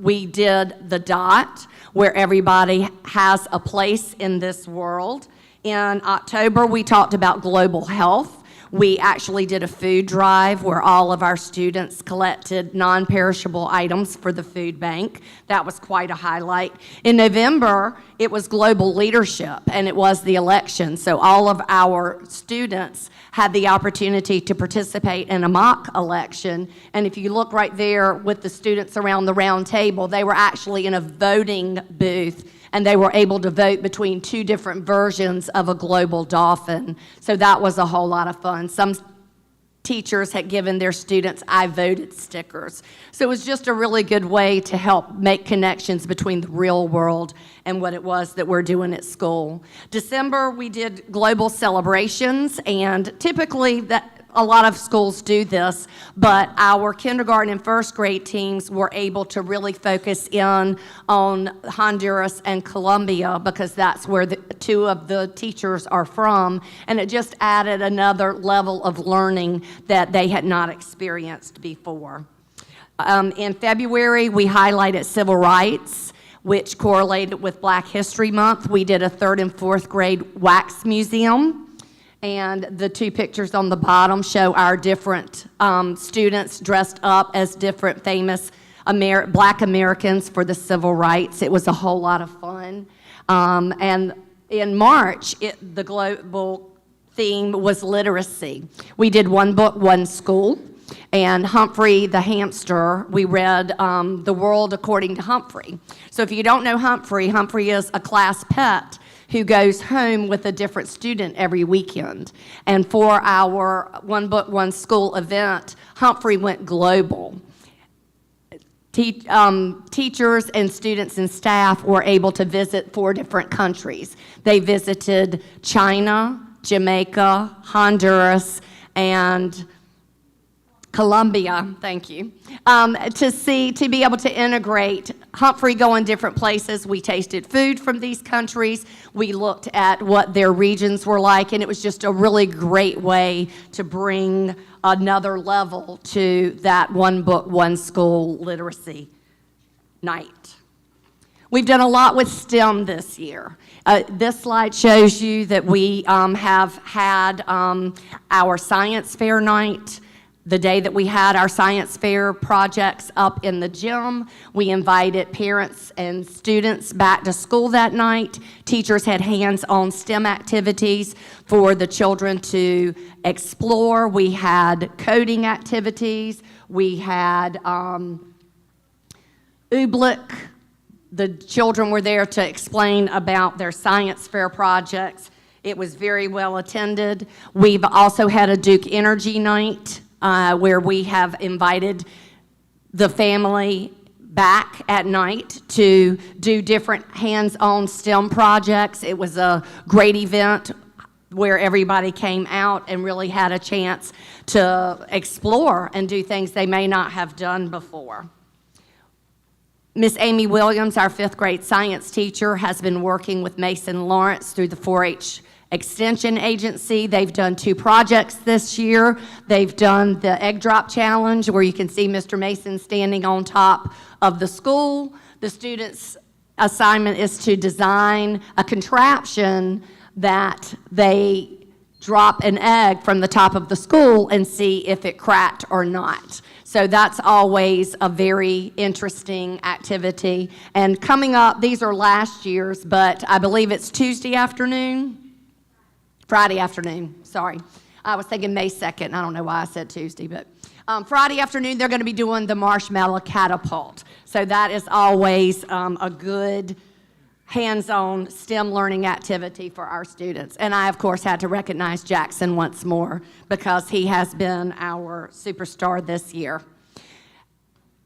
we did the dot, where everybody has a place in this world. In October, we talked about global health. We actually did a food drive where all of our students collected non-perishable items for the food bank. That was quite a highlight. In November, it was global leadership, and it was the election. So all of our students had the opportunity to participate in a mock election. And if you look right there with the students around the round table, they were actually in a voting booth, and they were able to vote between 2 different versions of a global dolphin. So that was a whole lot of fun. Some teachers had given their students "I voted" stickers. So it was just a really good way to help make connections between the real world and what it was that we're doing at school. December, we did global celebrations, and typically a lot of schools do this, but our kindergarten and first grade teams were able to really focus in on Honduras and Colombia because that's where the 2 of the teachers are from, and it just added another level of learning that they had not experienced before. In February, we highlighted civil rights, which correlated with Black History Month. We did a 3rd and 4th grade wax museum. And the 2 pictures on the bottom show our different students dressed up as different famous Black Americans for the civil rights. It was a whole lot of fun. And in March, the global theme was literacy. We did One Book, One School. And Humphrey the hamster, we read The World According to Humphrey. So if you don't know Humphrey, Humphrey is a class pet who goes home with a different student every weekend. And for our One Book, One School event, Humphrey went global. Teachers and students and staff were able to visit 4 different countries. They visited China, Jamaica, Honduras, and Colombia, thank you, to be able to integrate Humphrey going different places. We tasted food from these countries. We looked at what their regions were like, and it was just a really great way to bring another level to that One Book, One School literacy night. We've done a lot with STEM this year. This slide shows you that we have had our science fair night. The day that we had our science fair projects up in the gym, we invited parents and students back to school that night. Teachers had hands-on STEM activities for the children to explore. We had coding activities. We had Oobleck. The children were there to explain about their science fair projects. It was very well attended. We've also had a Duke Energy night where we have invited the family back at night to do different hands-on STEM projects. It was a great event where everybody came out and really had a chance to explore and do things they may not have done before. Miss Amy Williams, our 5th grade science teacher, has been working with Mason Lawrence through the 4-H Extension Agency. They've done 2 projects this year. They've done the Egg Drop Challenge, where you can see Mr. Mason standing on top of the school. The students' assignment is to design a contraption that they drop an egg from the top of the school and see if it cracked or not. So that's always a very interesting activity. And coming up, these are last year's, but I believe it's Friday afternoon, sorry. I was thinking May 2nd. I don't know why I said Tuesday, but Friday afternoon, they're going to be doing the Marshmallow Catapult. So that is always a good hands-on STEM learning activity for our students. And I, of course, had to recognize Jackson once more because he has been our superstar this year.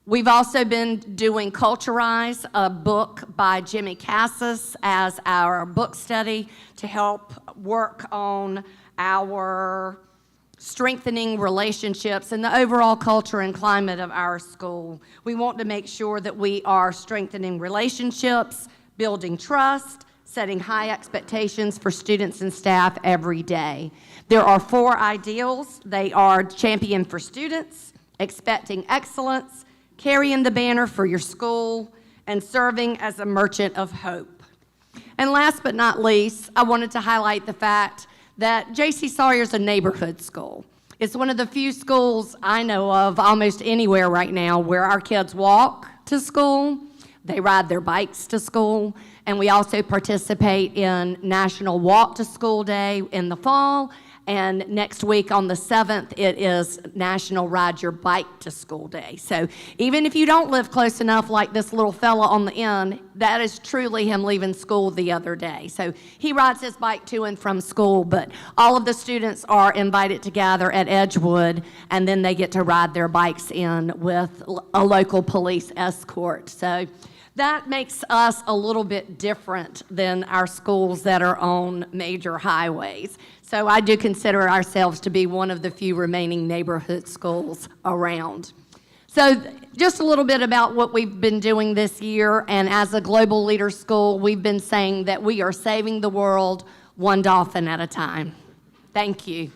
We've also been doing Culturize, a book by Jimmy Cassis, as our book study to help work on our strengthening relationships and the overall culture and climate of our school. We want to make sure that we are strengthening relationships, building trust, setting high expectations for students and staff every day. There are 4 ideals. They are champion for students, expecting excellence, carrying the banner for your school, and serving as a merchant of hope. And last but not least, I wanted to highlight the fact that J.C. Sawyer is a neighborhood school. It's one of the few schools I know of almost anywhere right now where our kids walk to school, they ride their bikes to school, and we also participate in National Walk to School Day in the fall. And next week on the 7th, it is National Ride Your Bike to School Day. So even if you don't live close enough like this little fella on the end, that is truly him leaving school the other day. So he rides his bike to and from school, but all of the students are invited to gather at Edgewood, and then they get to ride their bikes in with a local police escort. So that makes us a little bit different than our schools that are on major highways. So I do consider ourselves to be one of the few remaining neighborhood schools around. So just a little bit about what we've been doing this year, and as a global leader school, we've been saying that we are saving the world one dolphin at a time. Thank you.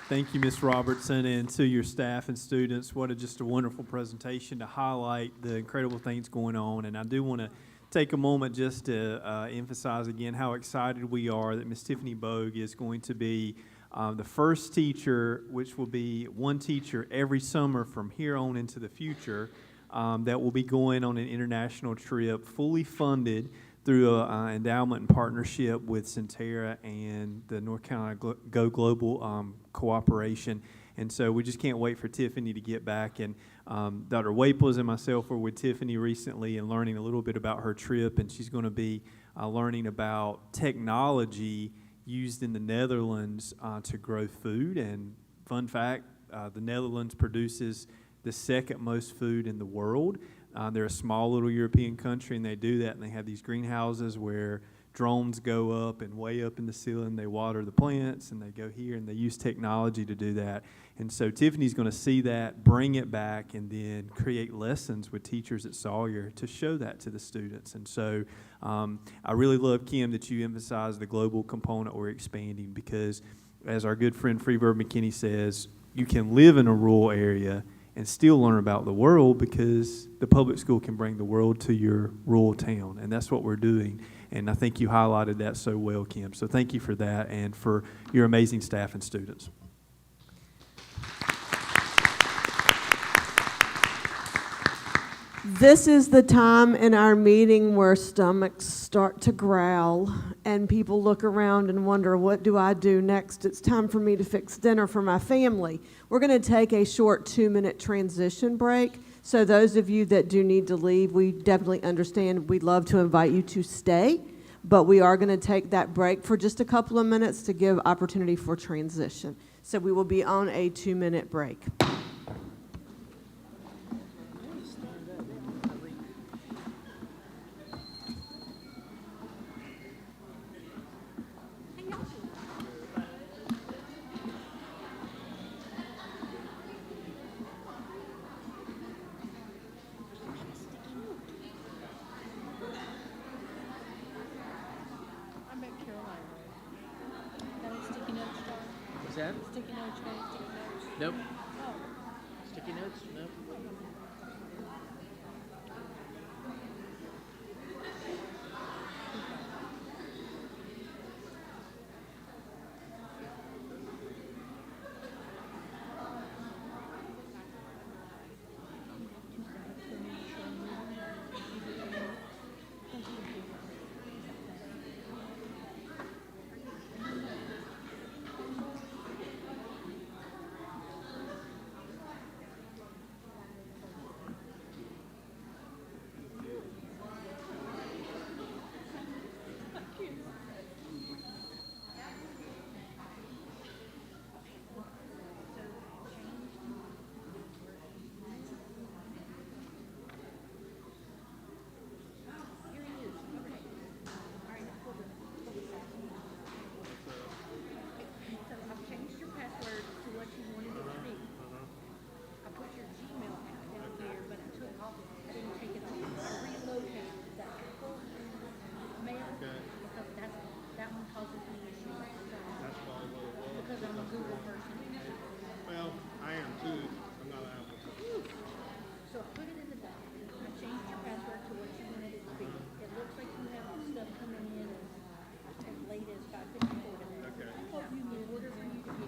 Thank you, Ms. Robertson, and to your staff and students. Just a wonderful presentation to highlight the incredible things going on. And I do want to take a moment just to emphasize again how excited we are that Ms. Tiffany Bogue is going to be the first teacher, which will be one teacher every summer from here on into the future, that will be going on an international trip, fully funded through an endowment and partnership with Centera and the North Carolina Go Global cooperation. And so we just can't wait for Tiffany to get back. And Dr. Waples and myself were with Tiffany recently and learning a little bit about her trip, and she's going to be learning about technology used in the Netherlands to grow food. And fun fact, the Netherlands produces the 2nd most food in the world. They're a small little European country, and they do that, and they have these greenhouses where drones go up and way up in the ceiling. They water the plants, and they go here, and they use technology to do that. And so Tiffany's going to see that, bring it back, and then create lessons with teachers at Sawyer to show that to the students. And so I really love, Kim, that you emphasize the global component we're expanding, because as our good friend Freeburg McKinney says, you can live in a rural area and still learn about the world, because the public school can bring the world to your rural town, and that's what we're doing. And I think you highlighted that so well, Kim. So thank you for that and for your amazing staff and students. This is the time in our meeting where stomachs start to growl and people look around and wonder, what do I do next? It's time for me to fix dinner for my family. We're going to take a short 2-minute transition break. So those of you that do need to leave, we definitely understand. We'd love to invite you to stay, but we are going to take that break for just a couple of minutes to give opportunity for transition. So we will be on a 2-minute break. What's that? Sticky notes, Nope. Sticky notes? Nope.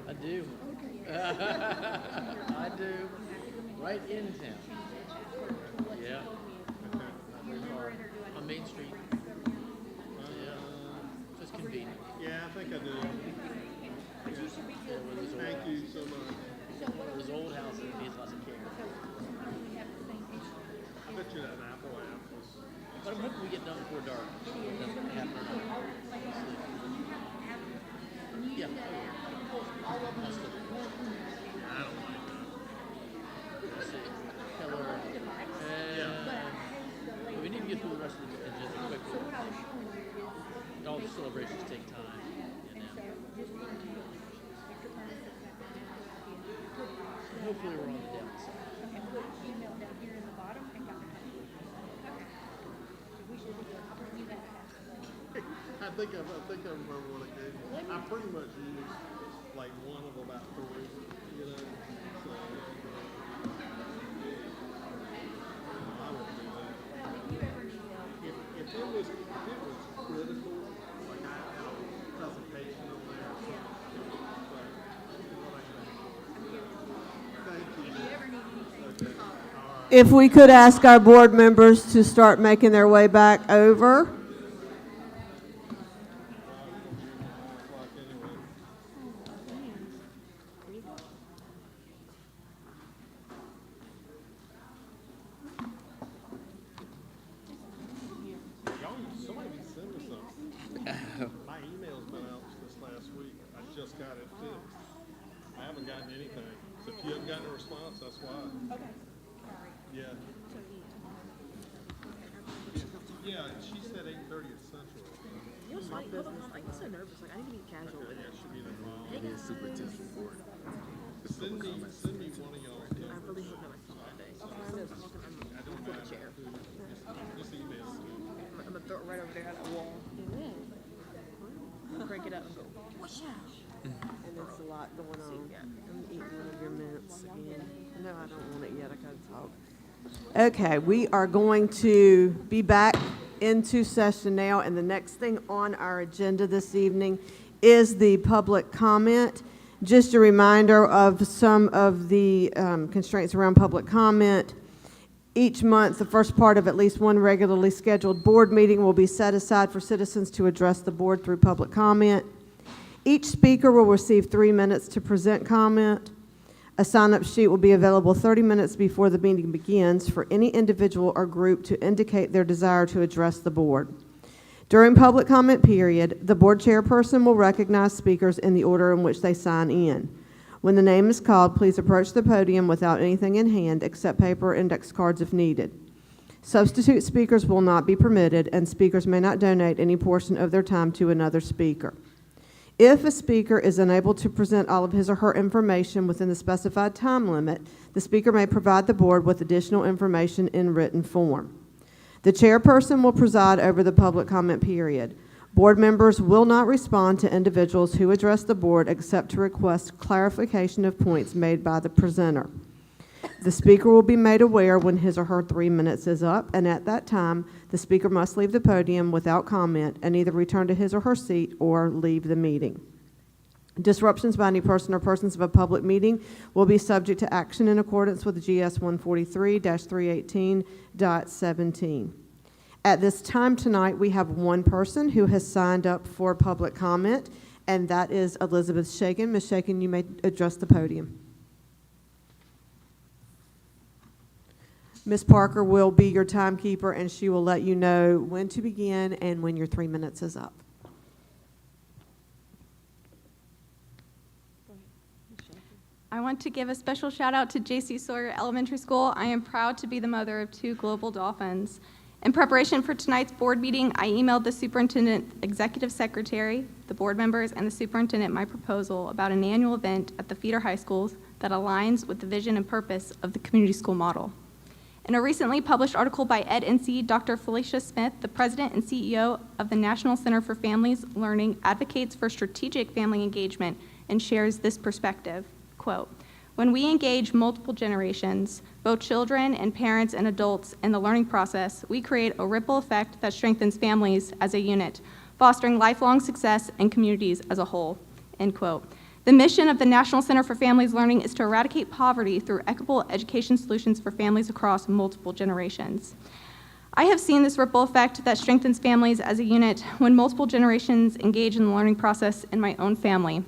I do. Right in town. Yeah. On Main Street. Yeah. Just convenient. Yeah, I think I do. Thank you so much. One of those old houses that needs lots of care. I bet you that apple apples. But I'm hoping we get done before dark. That's what happened. Yeah. Most of it. I don't like that. Let's see. Hello. But we need to get through the rest of the agenda quickly. All the celebrations take time. Hopefully we're on the downside. I think I remember what I gave you. I pretty much used like one of about 3, you know. So I won't do that. If it was critical, like I had a presentation on there. But what I think. Thank you. Okay. All right. If we could ask our board members to start making their way back over. My email's been out this last week. I just got it fixed. I haven't gotten anything. So if you haven't gotten a response, that's why. Okay. Yeah. Yeah, she said 8:30 at Central. You're so, hold on, I'm so nervous. Like, I need to be casual. Okay, yeah, should be no problem. It is superintendent report. Send me one of y'all. I really hope that I saw that day. I'm for the chair. Just email me. I'm gonna throw it right over there at that wall. Crank it up and go, whoosh. And there's a lot going on. I'm eating one of your mints again. No, I don't want it yet. I gotta talk. Okay, we are going to be back into session now, and the next thing on our agenda this evening is the public comment. Just a reminder of some of the constraints around public comment. Each month, the first part of at least one regularly scheduled board meeting will be set aside for citizens to address the board through public comment. Each speaker will receive 3 minutes to present comment. A sign-up sheet will be available 30 minutes before the meeting begins for any individual or group to indicate their desire to address the board. During public comment period, the board chairperson will recognize speakers in the order in which they sign in. When the name is called, please approach the podium without anything in hand except paper or index cards if needed. Substitute speakers will not be permitted, and speakers may not donate any portion of their time to another speaker. If a speaker is unable to present all of his or her information within the specified time limit, the speaker may provide the board with additional information in written form. The chairperson will preside over the public comment period. Board members will not respond to individuals who address the board except to request clarification of points made by the presenter. The speaker will be made aware when his or her 3 minutes is up, and at that time, the speaker must leave the podium without comment and either return to his or her seat or leave the meeting. Disruptions by any person or persons of a public meeting will be subject to action in accordance with GS 143-318.17. At this time tonight, we have one person who has signed up for public comment, and that is Elizabeth Shaken. Ms. Shaken, you may address the podium. Ms. Parker will be your timekeeper, and she will let you know when to begin and when your 3 minutes is up. I want to give a special shout out to J.C. Sawyer Elementary School. I am proud to be the mother of 2 global dolphins. In preparation for tonight's board meeting, I emailed the superintendent, executive secretary, the board members, and the superintendent my proposal about an annual event at the feeder high schools that aligns with the vision and purpose of the community school model. In a recently published article by Ed NC, Dr. Felicia Smith, the president and CEO of the National Center for Families Learning, advocates for strategic family engagement and shares this perspective. Quote, "When we engage multiple generations, both children and parents and adults in the learning process, we create a ripple effect that strengthens families as a unit, fostering lifelong success and communities as a whole." End quote. The mission of the National Center for Families Learning is to eradicate poverty through equitable education solutions for families across multiple generations. I have seen this ripple effect that strengthens families as a unit when multiple generations engage in the learning process in my own family.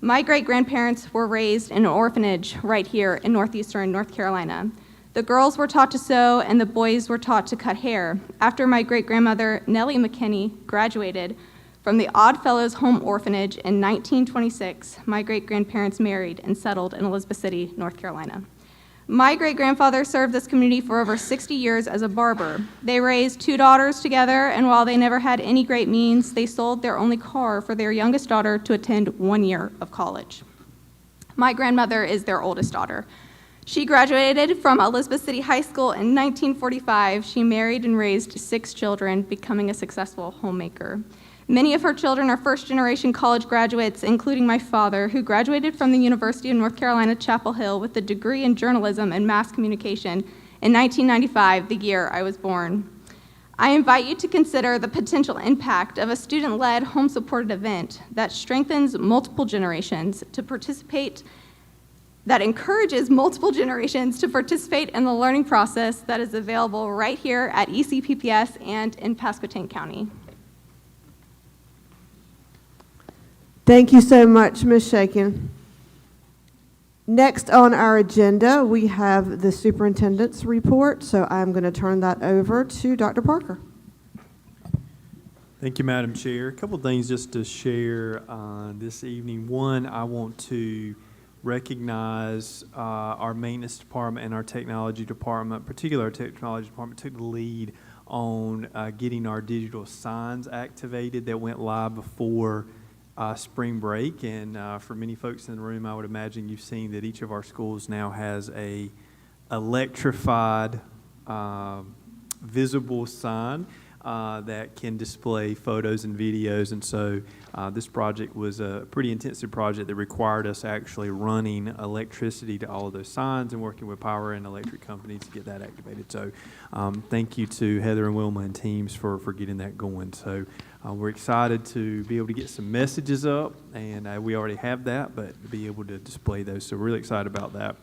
My great-grandparents were raised in an orphanage right here in northeastern North Carolina. The girls were taught to sew and the boys were taught to cut hair. After my great-grandmother, Nellie McKinney, graduated from the Odd Fellows Home Orphanage in 1926, my great-grandparents married and settled in Elizabeth City, North Carolina. My great-grandfather served this community for over 60 years as a barber. They raised 2 daughters together, and while they never had any great means, they sold their only car for their youngest daughter to attend 1 year of college. My grandmother is their oldest daughter. She graduated from Elizabeth City High School in 1945. She married and raised 6 children, becoming a successful homemaker. Many of her children are first-generation college graduates, including my father, who graduated from the University of North Carolina, Chapel Hill, with a degree in journalism and mass communication in 1995, the year I was born. I invite you to consider the potential impact of a student-led, home-supported event that strengthens multiple generations to participate, that encourages multiple generations to participate in the learning process that is available right here at ECPPS and in Pasquotank County. Thank you so much, Ms. Shaken. Next on our agenda, we have the superintendent's report, so I'm going to turn that over to Dr. Parker. Thank you, Madam Chair. A couple things just to share this evening. One, I want to recognize our maintenance department and our technology department, particularly our technology department, took the lead on getting our digital signs activated that went live before spring break, and for many folks in the room, I would imagine you've seen that each of our schools now has a electrified visible sign. that can display photos and videos. And so this project was a pretty intensive project that required us actually running electricity to all of those signs and working with power and electric companies to get that activated. So thank you to Heather and Wilma and teams for getting that going. So we're excited to be able to get some messages up, and we already have that, but to be able to display those. So we're really excited about that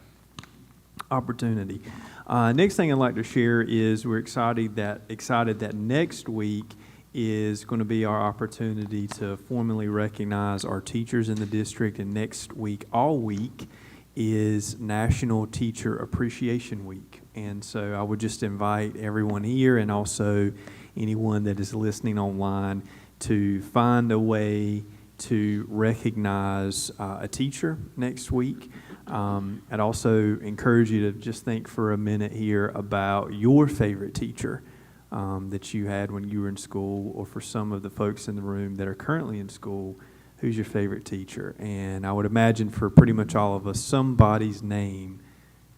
opportunity. Next thing I'd like to share is we're excited that next week is going to be our opportunity to formally recognize our teachers in the district, and next week, all week, is National Teacher Appreciation Week. And so I would just invite everyone here and also anyone that is listening online to find a way to recognize a teacher next week. I'd also encourage you to just think for a minute here about your favorite teacher that you had when you were in school, or for some of the folks in the room that are currently in school, who's your favorite teacher? And I would imagine for pretty much all of us, somebody's name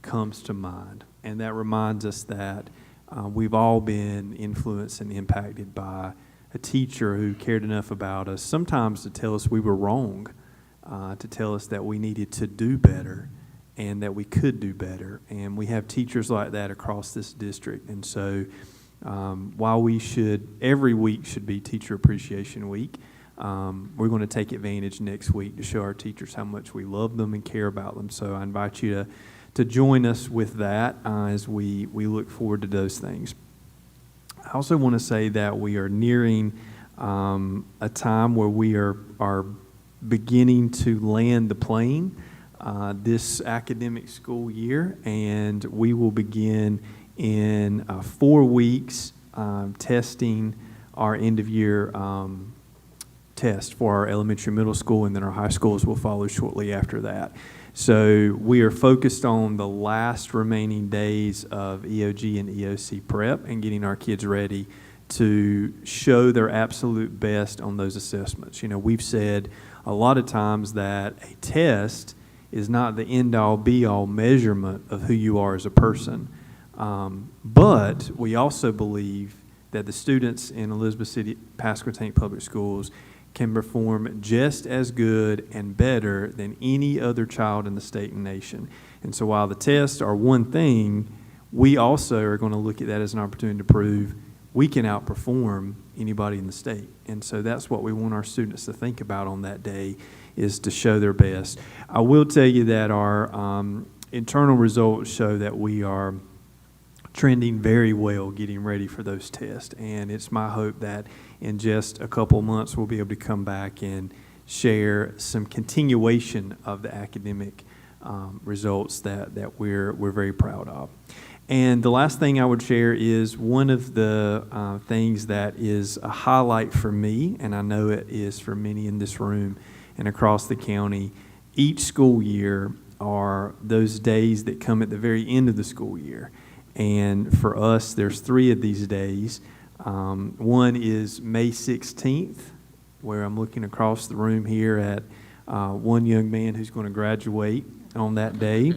comes to mind. And that reminds us that we've all been influenced and impacted by a teacher who cared enough about us, sometimes to tell us we were wrong, to tell us that we needed to do better and that we could do better. And we have teachers like that across this district. And so while we should, every week should be Teacher Appreciation Week, we're going to take advantage next week to show our teachers how much we love them and care about them. So I invite you to join us with that as we look forward to those things. I also want to say that we are nearing a time where we are beginning to land the plane this academic school year, and we will begin in 4 weeks testing our end-of-year test for our elementary, middle school, and then our high schools will follow shortly after that. So we are focused on the last remaining days of EOG and EOC prep and getting our kids ready to show their absolute best on those assessments. You know, we've said a lot of times that a test is not the end-all, be-all measurement of who you are as a person. But we also believe that the students in Elizabeth City Pasquotank Public Schools can perform just as good and better than any other child in the state and nation. And so while the tests are one thing, we also are going to look at that as an opportunity to prove we can outperform anybody in the state. And so that's what we want our students to think about on that day, is to show their best. I will tell you that our internal results show that we are trending very well getting ready for those tests. And it's my hope that in just a couple of months we'll be able to come back and share some continuation of the academic results that we're very proud of. And the last thing I would share is one of the things that is a highlight for me, and I know it is for many in this room and across the county. Each school year are those days that come at the very end of the school year. And for us, there's 3 of these days. One is May 16th, where I'm looking across the room here at one young man who's going to graduate on that day.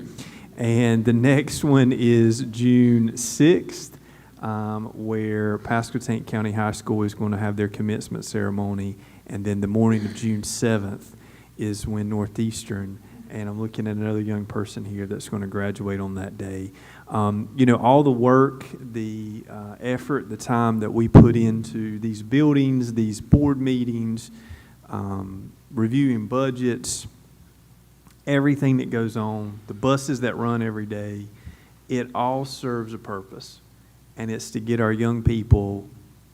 And the next one is June 6th, where Pasquotank County High School is going to have their commencement ceremony. And then the morning of June 7th is when Northeastern, and I'm looking at another young person here that's going to graduate on that day. You know, all the work, the effort, the time that we put into these buildings, these board meetings, reviewing budgets, everything that goes on, the buses that run every day, it all serves a purpose. And it's to get our young people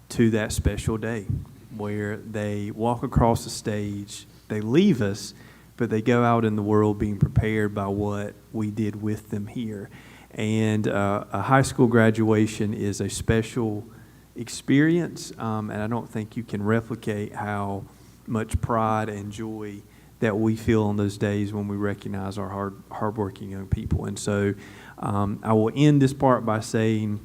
to that special day where they walk across the stage, they leave us, but they go out in the world being prepared by what we did with them here. And a high school graduation is a special experience, and I don't think you can replicate how much pride and joy that we feel on those days when we recognize our hardworking young people. And so I will end this part by saying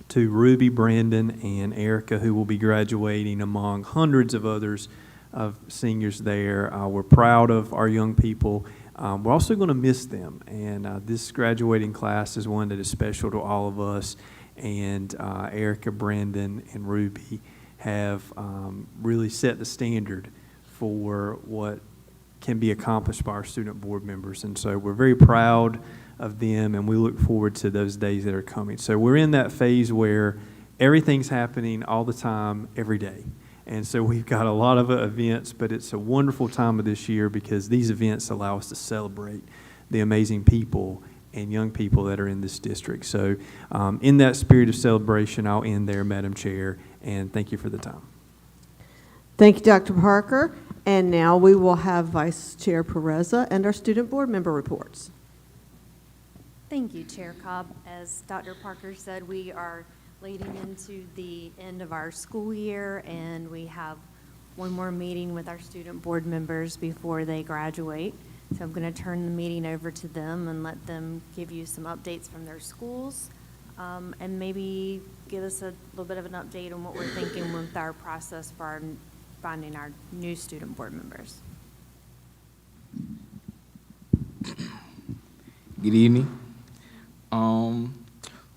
to Ruby, Brandon, and Erica, who will be graduating among hundreds of others of seniors there, we're proud of our young people. We're also going to miss them, and this graduating class is one that is special to all of us, and Erica, Brandon, and Ruby have really set the standard for what can be accomplished by our student board members. And so we're very proud of them, and we look forward to those days that are coming. So we're in that phase where everything's happening all the time, every day. And so we've got a lot of events, but it's a wonderful time of this year because these events allow us to celebrate the amazing people and young people that are in this district. So in that spirit of celebration, I'll end there, Madam Chair, and thank you for the time. Thank you, Dr. Parker. And now we will have Vice Chair Pereza and our student board member reports. Thank you, Chair Cobb. As Dr. Parker said, we are leading into the end of our school year, and we have one more meeting with our student board members before they graduate. So I'm going to turn the meeting over to them and let them give you some updates from their schools, and maybe give us a little bit of an update on what we're thinking with our process for finding our new student board members. Good evening.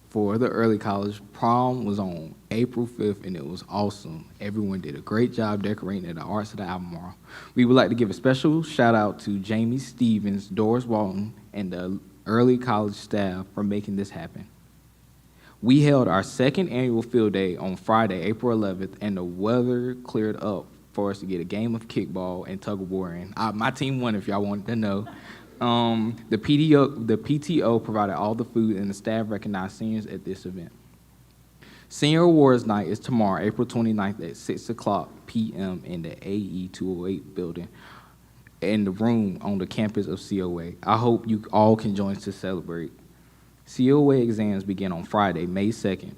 For the early college, prom was on April 5th, and it was awesome. Everyone did a great job decorating at the Arts of the Albemarle. We would like to give a special shout out to Jamie Stevens, Doris Walton, and the early college staff for making this happen. We held our second annual field day on Friday, April 11th, and the weather cleared up for us to get a game of kickball and tug of war in. My team won, if y'all wanted to know. The PTO provided all the food, and the staff recognized seniors at this event. Senior Awards Night is tomorrow, April 29th at 6:00 p.m. in the AE 208 building in the room on the campus of COA. I hope you all can join us to celebrate. COA exams begin on Friday, May 2nd.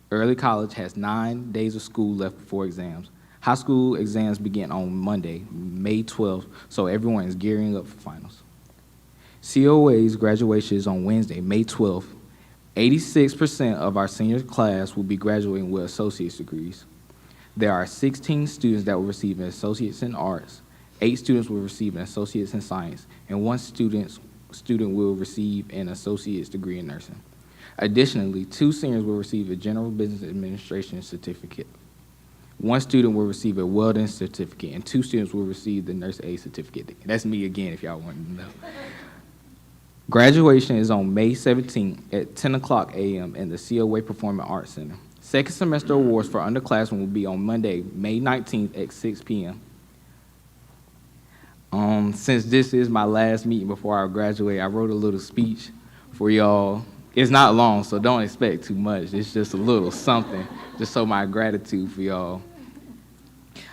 Early college has 9 days of school left before exams. High school exams begin on Monday, May 12th, so everyone is gearing up for finals. COA's graduation is on Wednesday, May 12th. 86% of our senior class will be graduating with associate's degrees. There are 16 students that will receive an associate's in arts, 8 students will receive an associate's in science, and 1 student will receive an associate's degree in nursing. Additionally, 2 seniors will receive a general business administration certificate. 1 student will receive a welding certificate, and 2 students will receive the nurse aide certificate. That's me again, if y'all want to know. Graduation is on May 17th at 10:00 a.m. in the COA Performing Arts Center. Second semester awards for underclassmen will be on Monday, May 19th at 6 p.m. Since this is my last meeting before I graduate, I wrote a little speech for y'all. It's not long, so don't expect too much. It's just a little something, just so my gratitude for y'all.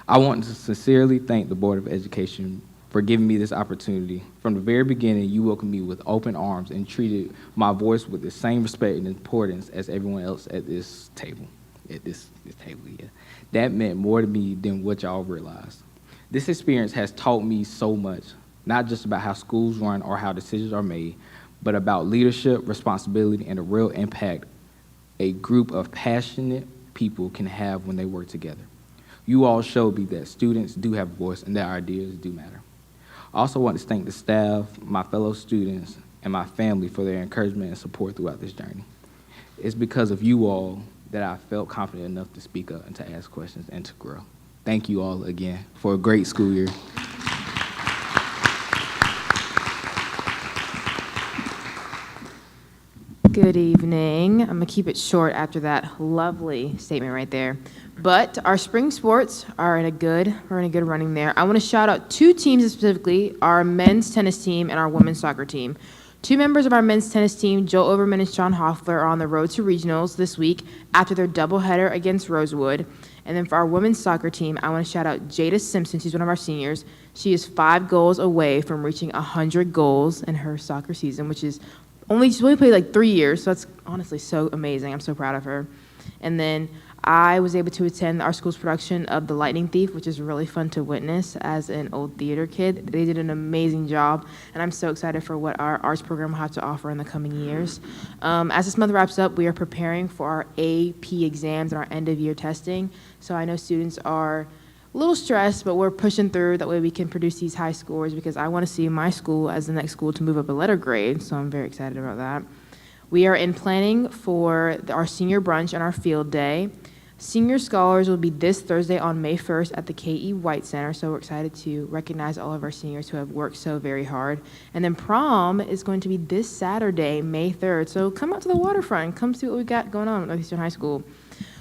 I want to sincerely thank the Board of Education for giving me this opportunity. From the very beginning, you welcomed me with open arms and treated my voice with the same respect and importance as everyone else at this table. Yeah. That meant more to me than what y'all realized. This experience has taught me so much, not just about how schools run or how decisions are made, but about leadership, responsibility, and the real impact a group of passionate people can have when they work together. You all showed me that students do have a voice and that our ideas do matter. I also want to thank the staff, my fellow students, and my family for their encouragement and support throughout this journey. It's because of you all that I felt confident enough to speak up and to ask questions and to grow. Thank you all again for a great school year. Good evening. I'm going to keep it short after that lovely statement right there. But our spring sports are in a good running there. I want to shout out 2 teams specifically, our men's tennis team and our women's soccer team. 2 members of our men's tennis team, Joe Overman and Sean Hoffler, are on the road to regionals this week after their doubleheader against Rosewood. And then for our women's soccer team, I want to shout out Jada Simpson. She's one of our seniors. She is 5 goals away from reaching 100 goals in her soccer season, which is she's only played like 3 years, so that's honestly so amazing. I'm so proud of her. And then I was able to attend our school's production of The Lightning Thief, which is really fun to witness as an old theater kid. They did an amazing job, and I'm so excited for what our arts program will have to offer in the coming years. As this month wraps up, we are preparing for our AP exams and our end-of-year testing. So I know students are a little stressed, but we're pushing through. That way we can produce these high scores because I want to see my school as the next school to move up a letter grade, so I'm very excited about that. We are in planning for our senior brunch and our field day. Senior Scholars will be this Thursday on May 1st at the K.E. White Center, so we're excited to recognize all of our seniors who have worked so very hard. And then prom is going to be this Saturday, May 3rd, so come out to the waterfront, come see what we got going on at Northeastern High School.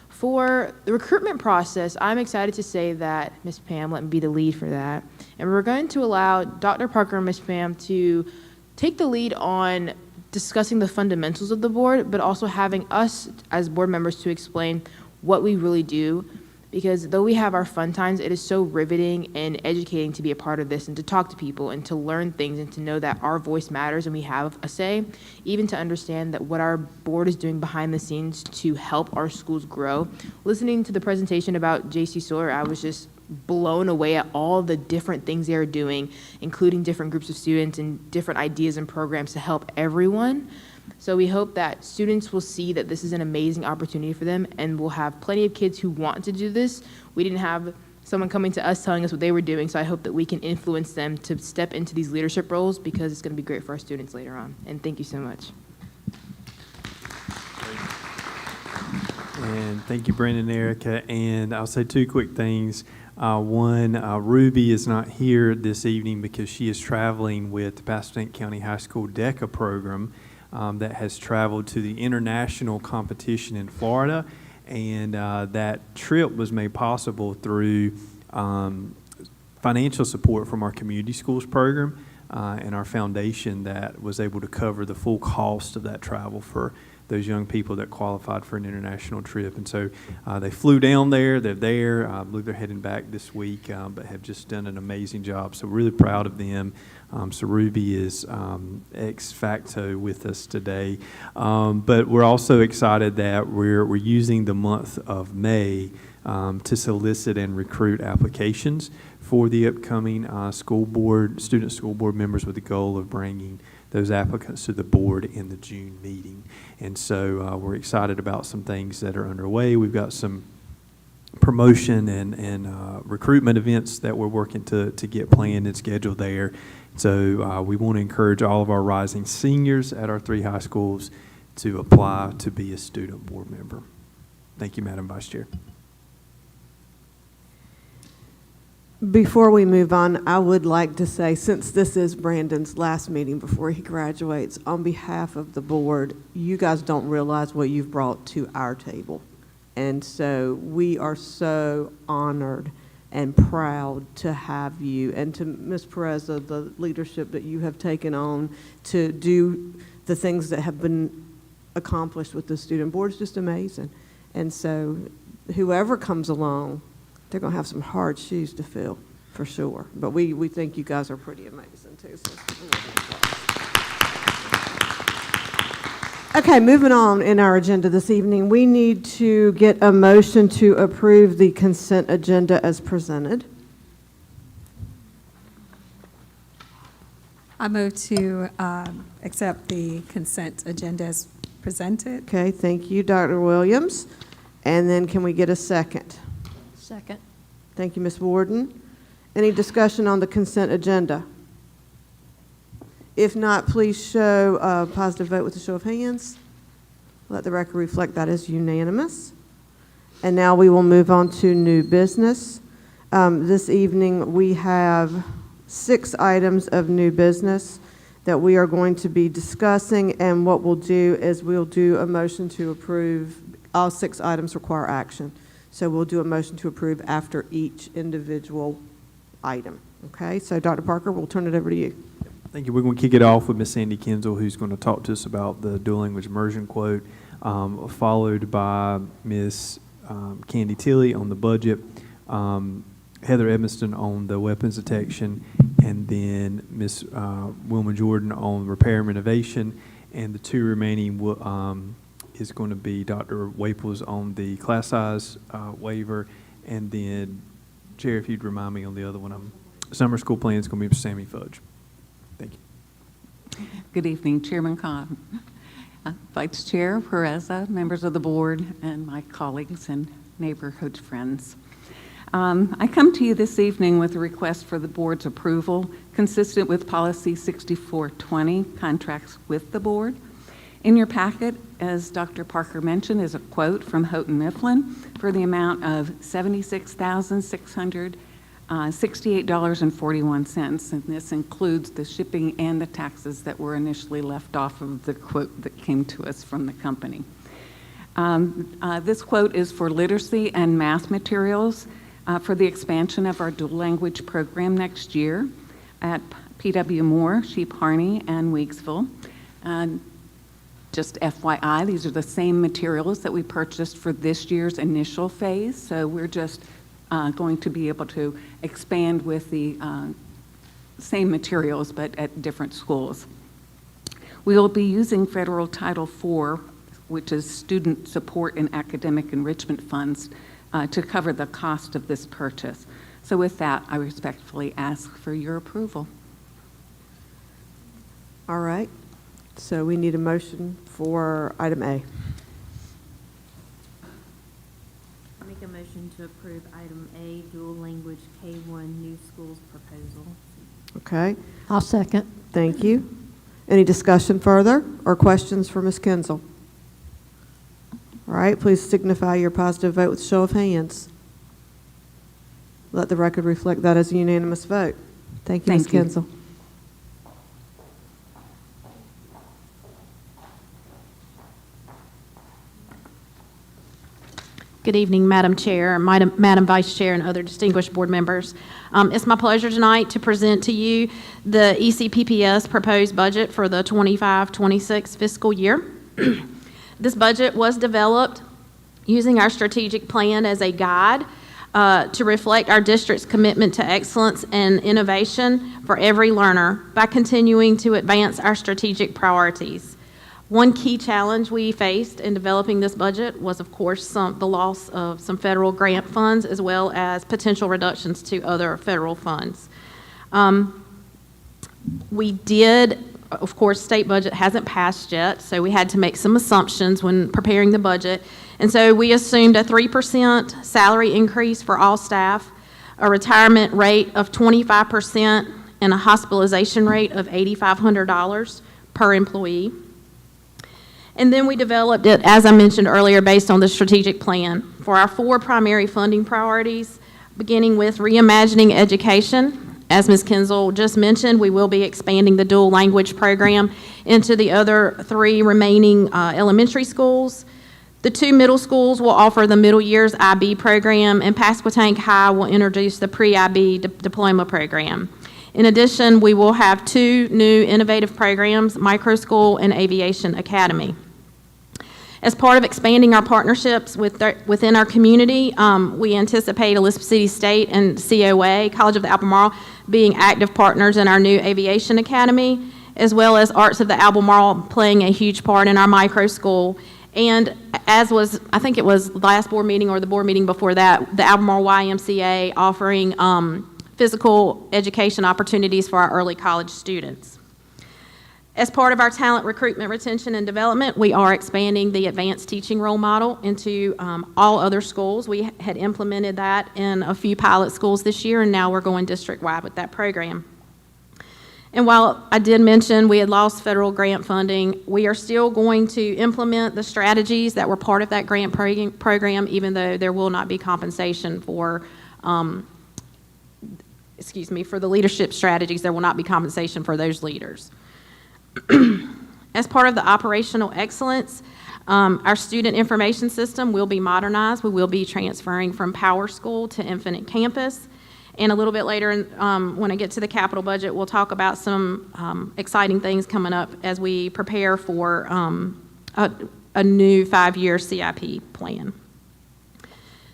For the recruitment process, I'm excited to say that Ms. Pam let me be the lead for that. And we're going to allow Dr. Parker and Ms. Pam to take the lead on discussing the fundamentals of the board, but also having us as board members to explain what we really do, because though we have our fun times, it is so riveting and educating to be a part of this and to talk to people and to learn things and to know that our voice matters and we have a say, even to understand that what our board is doing behind the scenes to help our schools grow. Listening to the presentation about J.C. Sawyer, I was just blown away at all the different things they are doing, including different groups of students and different ideas and programs to help everyone. So we hope that students will see that this is an amazing opportunity for them, and we'll have plenty of kids who want to do this. We didn't have someone coming to us telling us what they were doing, so I hope that we can influence them to step into these leadership roles, because it's going to be great for our students later on. And thank you so much. And thank you, Brandon and Erica. And I'll say two quick things. One, Ruby is not here this evening because she is traveling with the Pasquotank County High School DECA program that has traveled to the international competition in Florida. And that trip was made possible through financial support from our community schools program and our foundation that was able to cover the full cost of that travel for those young people that qualified for an international trip. And so they flew down there, they're there, I believe they're heading back this week, but have just done an amazing job. So really proud of them. So Ruby is ex facto with us today. But we're also excited that we're using the month of May to solicit and recruit applications for the upcoming student school board members, with the goal of bringing those applicants to the board in the June meeting. And so we're excited about some things that are underway. We've got some promotion and recruitment events that we're working to get planned and scheduled there. So we want to encourage all of our rising seniors at our 3 high schools to apply to be a student board member. Thank you, Madam Vice Chair. Before we move on, I would like to say, since this is Brandon's last meeting before he graduates, on behalf of the board, you guys don't realize what you've brought to our table. And so we are so honored and proud to have you, and to Ms. Pereza, the leadership that you have taken on to do the things that have been accomplished with the student board is just amazing. And so whoever comes along, they're going to have some hard shoes to fill, for sure. But we think you guys are pretty amazing, too. So. Okay, moving on in our agenda this evening, we need to get a motion to approve the consent agenda as presented. I move to accept the consent agenda as presented. Okay, thank you, Dr. Williams. And then can we get a second? Second. Thank you, Ms. Warden. Any discussion on the consent agenda? If not, please show a positive vote with a show of hands. Let the record reflect that is unanimous. And now we will move on to new business. This evening we have 6 items of new business that we are going to be discussing, and what we'll do is we'll do a motion to approve. All 6 items require action. So we'll do a motion to approve after each individual item. Okay, so Dr. Parker, we'll turn it over to you. Thank you. We're going to kick it off with Ms. Sandy Kinzel, who's going to talk to us about the dual language immersion quote, followed by Ms. Candy Tilley on the budget, Heather Edmiston on the weapons detection, and then Ms. Wilma Jordan on repair and renovation, and the 2 remaining is going to be Dr. Waples on the class size waiver, and then, Chair, if you'd remind me on the other one, summer school plan is going to be Sammy Fudge. Thank you. Good evening, Chairman Cobb, Vice Chair Pereza, members of the board, and my colleagues and neighborhood friends. I come to you this evening with a request for the board's approval consistent with Policy 6420, contracts with the board. In your packet, as Dr. Parker mentioned, is a quote from Houghton Mifflin for the amount of $76,668.41, and this includes the shipping and the taxes that were initially left off of the quote that came to us from the company. This quote is for literacy and math materials for the expansion of our dual language program next year at P.W. Moore, Sheep Harney, and Weeksville. Just FYI, these are the same materials that we purchased for this year's initial phase, so we're just going to be able to expand with the same materials but at different schools. We will be using federal Title IV, which is Student Support and Academic Enrichment Funds, to cover the cost of this purchase. So with that, I respectfully ask for your approval. All right. So we need a motion for item A. Make a motion to approve item A, dual language K-1 new schools proposal. Okay. I'll second. Thank you. Any discussion further or questions for Ms. Kinzel? All right, please signify your positive vote with a show of hands. Let the record reflect that as a unanimous vote. Thank you, Ms. Kinzel. Good evening, Madam Chair, Madam Vice Chair, and other distinguished board members. It's my pleasure tonight to present to you the ECPPS proposed budget for the 25-26 fiscal year. This budget was developed using our strategic plan as a guide to reflect our district's commitment to excellence and innovation for every learner by continuing to advance our strategic priorities. One key challenge we faced in developing this budget was, of course, the loss of some federal grant funds as well as potential reductions to other federal funds. We did, of course, state budget hasn't passed yet, so we had to make some assumptions when preparing the budget. And so we assumed a 3% salary increase for all staff, a retirement rate of 25%, and a hospitalization rate of $8,500 per employee. And then we developed it, as I mentioned earlier, based on the strategic plan for our 4 primary funding priorities, beginning with reimagining education. As Ms. Kinzel just mentioned, we will be expanding the dual language program into the other 3 remaining elementary schools. The 2 middle schools will offer the middle years IB program, and Pasquotank High will introduce the pre-IB diploma program. In addition, we will have 2 new innovative programs, Micro School and Aviation Academy. As part of expanding our partnerships within our community, we anticipate Elizabeth City State and COA, College of the Albemarle, being active partners in our new Aviation Academy, as well as Arts of the Albemarle playing a huge part in our Micro School. And as was, I think it was the last board meeting or the board meeting before that, the Albemarle YMCA offering physical education opportunities for our early college students. As part of our talent recruitment, retention, and development, we are expanding the advanced teaching role model into all other schools. We had implemented that in a few pilot schools this year, and now we're going district-wide with that program. And while I did mention we had lost federal grant funding, we are still going to implement the strategies that were part of that grant program, even though there will not be compensation for for the leadership strategies. There will not be compensation for those leaders. As part of the operational excellence, our student information system will be modernized. We will be transferring from Power School to Infinite Campus. And a little bit later, when I get to the capital budget, we'll talk about some exciting things coming up as we prepare for a new 5-year CIP plan.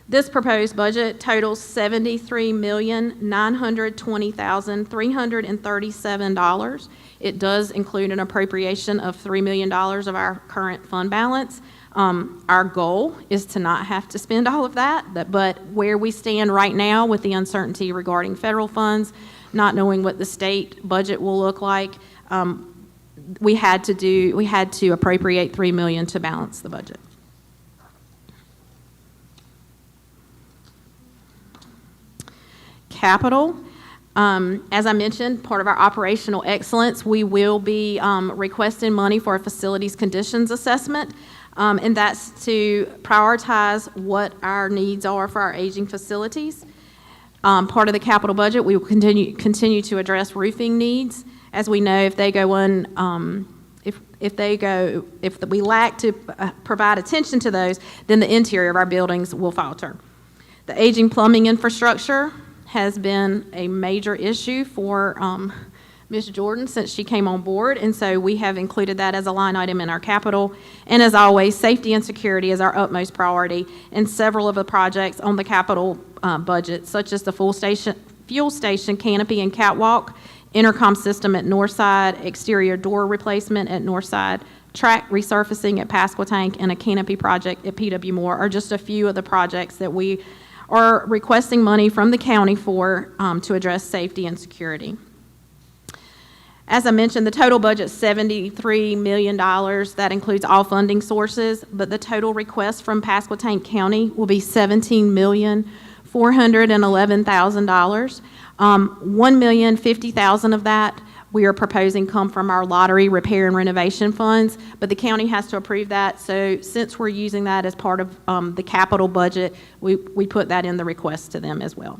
This proposed budget totals $73,920,337. It does include an appropriation of $3 million of our current fund balance. Our goal is to not have to spend all of that, but where we stand right now with the uncertainty regarding federal funds, not knowing what the state budget will look like, we had to appropriate $3 million to balance the budget. Capital. As I mentioned, part of our operational excellence, we will be requesting money for a facilities conditions assessment, and that's to prioritize what our needs are for our aging facilities. Part of the capital budget, we will continue to address roofing needs. As we know, if we lack to provide attention to those, then the interior of our buildings will falter. The aging plumbing infrastructure has been a major issue for Ms. Jordan since she came on board, and so we have included that as a line item in our capital. And as always, safety and security is our utmost priority, and several of the projects on the capital budget, such as the fuel station canopy and catwalk, intercom system at Northside, exterior door replacement at Northside, track resurfacing at Pasquotank, and a canopy project at PW Moore are just a few of the projects that we are requesting money from the county for to address safety and security. As I mentioned, the total budget is $73 million. That includes all funding sources, but the total request from Pasquotank County will be $17,411,000. $1,050,000 of that we are proposing come from our lottery repair and renovation funds, but the county has to approve that. So since we're using that as part of the capital budget, we put that in the request to them as well.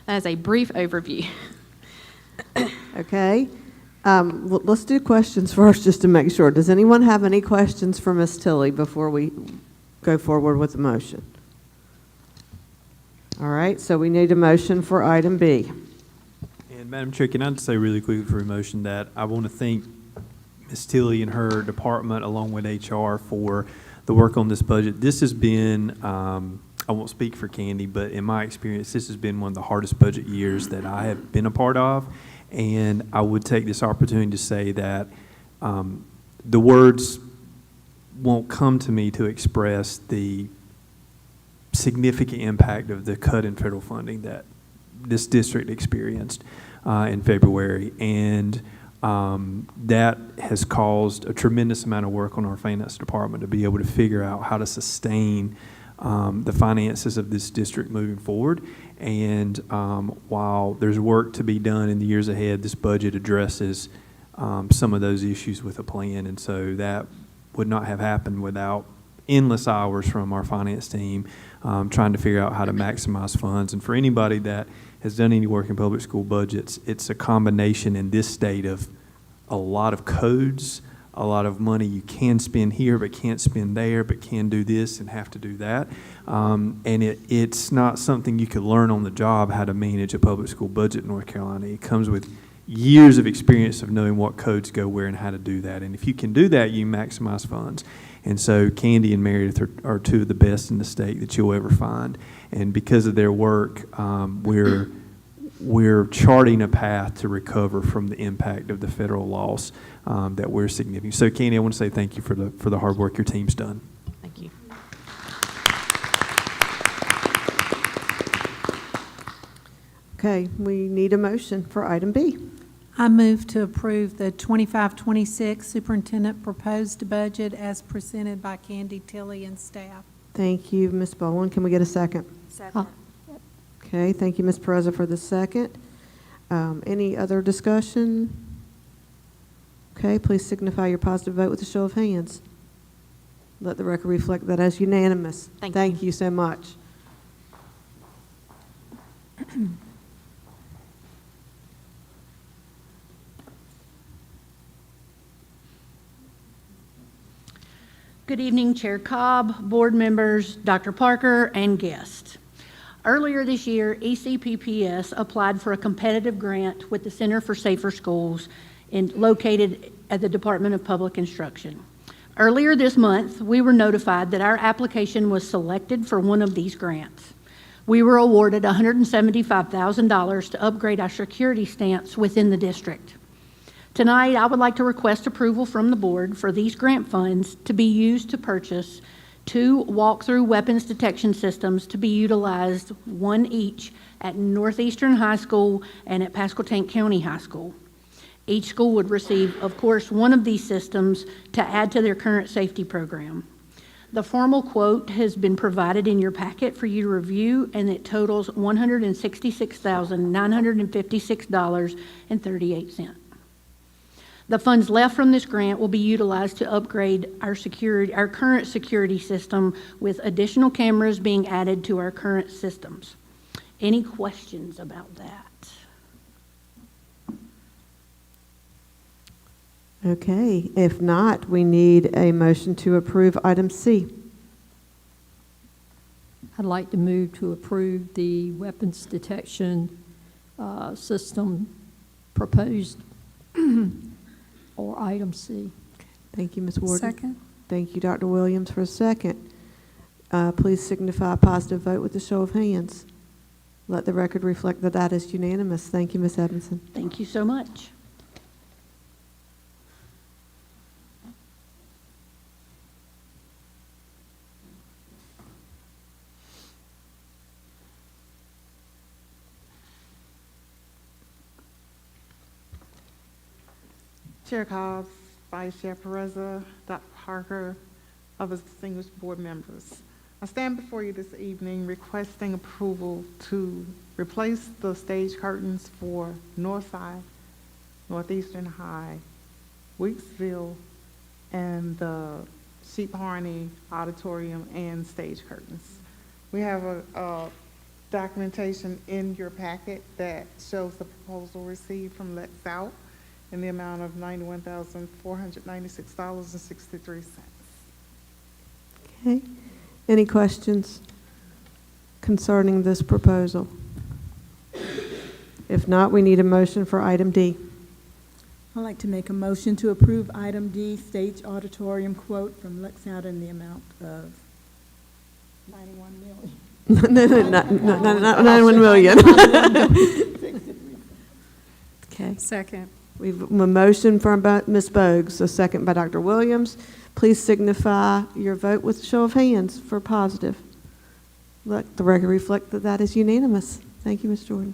That is a brief overview. Okay. Let's do questions first just to make sure. Does anyone have any questions for Ms. Tilley before we go forward with the motion? All right, so we need a motion for item B. And Madam Chair, can I just say really quickly for a motion that I want to thank Ms. Tilley and her department along with HR for the work on this budget. This has been, I won't speak for Candy, but in my experience, this has been one of the hardest budget years that I have been a part of. And I would take this opportunity to say that the words won't come to me to express the significant impact of the cut in federal funding that this district experienced in February. And that has caused a tremendous amount of work on our finance department to be able to figure out how to sustain the finances of this district moving forward. And while there's work to be done in the years ahead, this budget addresses some of those issues with a plan. And so that would not have happened without endless hours from our finance team trying to figure out how to maximize funds. And for anybody that has done any work in public school budgets, it's a combination in this state of a lot of codes, a lot of money you can spend here but can't spend there, but can do this and have to do that. And it's not something you could learn on the job how to manage a public school budget in North Carolina. It comes with years of experience of knowing what codes go where and how to do that. And if you can do that, you maximize funds. And so Candy and Meredith are two of the best in the state that you'll ever find. And because of their work, we're charting a path to recover from the impact of the federal loss that we're significant. So Candy, I want to say thank you for the hard work your team's done. Thank you. Okay, we need a motion for item B. I move to approve the 25-26 superintendent proposed budget as presented by Candy Tilley and staff. Thank you, Ms. Bowen. Can we get a second? Second. Okay, thank you, Ms. Pereza, for the second. Any other discussion? Okay, please signify your positive vote with a show of hands. Let the record reflect that as unanimous. Thank you so much. Good evening, Chair Cobb, board members, Dr. Parker, and guests. Earlier this year, ECPPS applied for a competitive grant with the Center for Safer Schools located at the Department of Public Instruction. Earlier this month, we were notified that our application was selected for one of these grants. We were awarded $175,000 to upgrade our security stance within the district. Tonight, I would like to request approval from the board for these grant funds to be used to purchase 2 walk-through weapons detection systems to be utilized, one each at Northeastern High School and at Pasquotank County High School. Each school would receive, of course, one of these systems to add to their current safety program. The formal quote has been provided in your packet for you to review, and it totals $166,956.38. The funds left from this grant will be utilized to upgrade our current security system, with additional cameras being added to our current systems. Any questions about that? Okay, if not, we need a motion to approve item C. I'd like to move to approve the weapons detection system proposed, or item C. Thank you, Ms. Warden. Second. Thank you, Dr. Williams, for a second. Please signify a positive vote with a show of hands. Let the record reflect that that is unanimous. Thank you, Ms. Edmondson. Thank you so much. Chair Cobbs, Vice Chair Pereza, Dr. Parker, other distinguished board members. I stand before you this evening requesting approval to replace the stage curtains for Northside, Northeastern High, Weeksville, and the Sheep Harney Auditorium and stage curtains. We have a documentation in your packet that shows the proposal received from Let South in the amount of $91,496.63. Okay. Any questions concerning this proposal? If not, we need a motion for item D. I'd like to make a motion to approve item D, stage auditorium quote from Lexout in the amount of $91 million. Not 91 million. Okay. Second. We've a motion from Ms. Bogues, a second by Dr. Williams. Please signify your vote with a show of hands for positive. Let the record reflect that that is unanimous. Thank you, Ms. Jordan.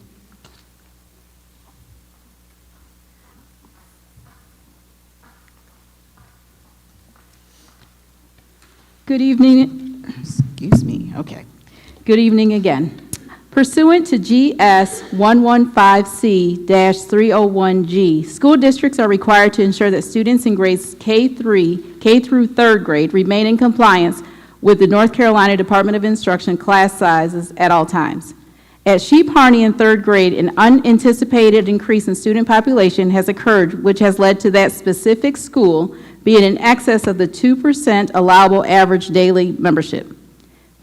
Good evening. Excuse me. Okay. Good evening again. Pursuant to GS 115C-301G, school districts are required to ensure that students in grades K through 3rd grade remain in compliance with the North Carolina Department of Instruction class sizes at all times. At Sheep Harney in 3rd grade, an unanticipated increase in student population has occurred, which has led to that specific school being in excess of the 2% allowable average daily membership.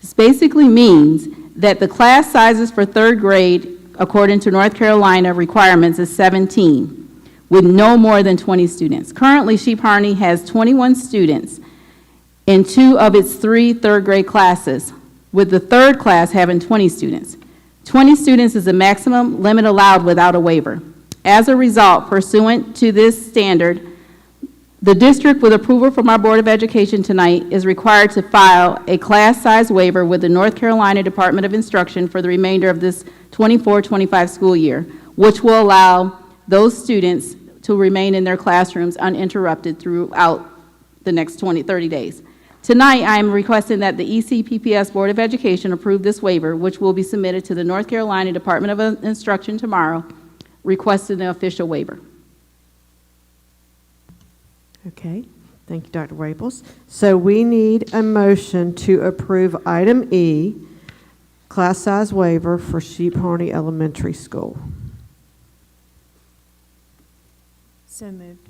This basically means that the class sizes for 3rd grade, according to North Carolina requirements, is 17, with no more than 20 students. Currently, Sheep Harney has 21 students in 2 of its 3 3rd grade classes, with the 3rd class having 20 students. 20 students is the maximum limit allowed without a waiver. As a result, pursuant to this standard, the district, with approval from our Board of Education tonight, is required to file a class size waiver with the North Carolina Department of Instruction for the remainder of this 24-25 school year, which will allow those students to remain in their classrooms uninterrupted throughout the next 30 days. Tonight, I am requesting that the ECPPS Board of Education approve this waiver, which will be submitted to the North Carolina Department of Instruction tomorrow, requesting the official waiver. Okay, thank you, Dr. Waples. So we need a motion to approve item E, class size waiver for Sheep Harney Elementary School. So moved.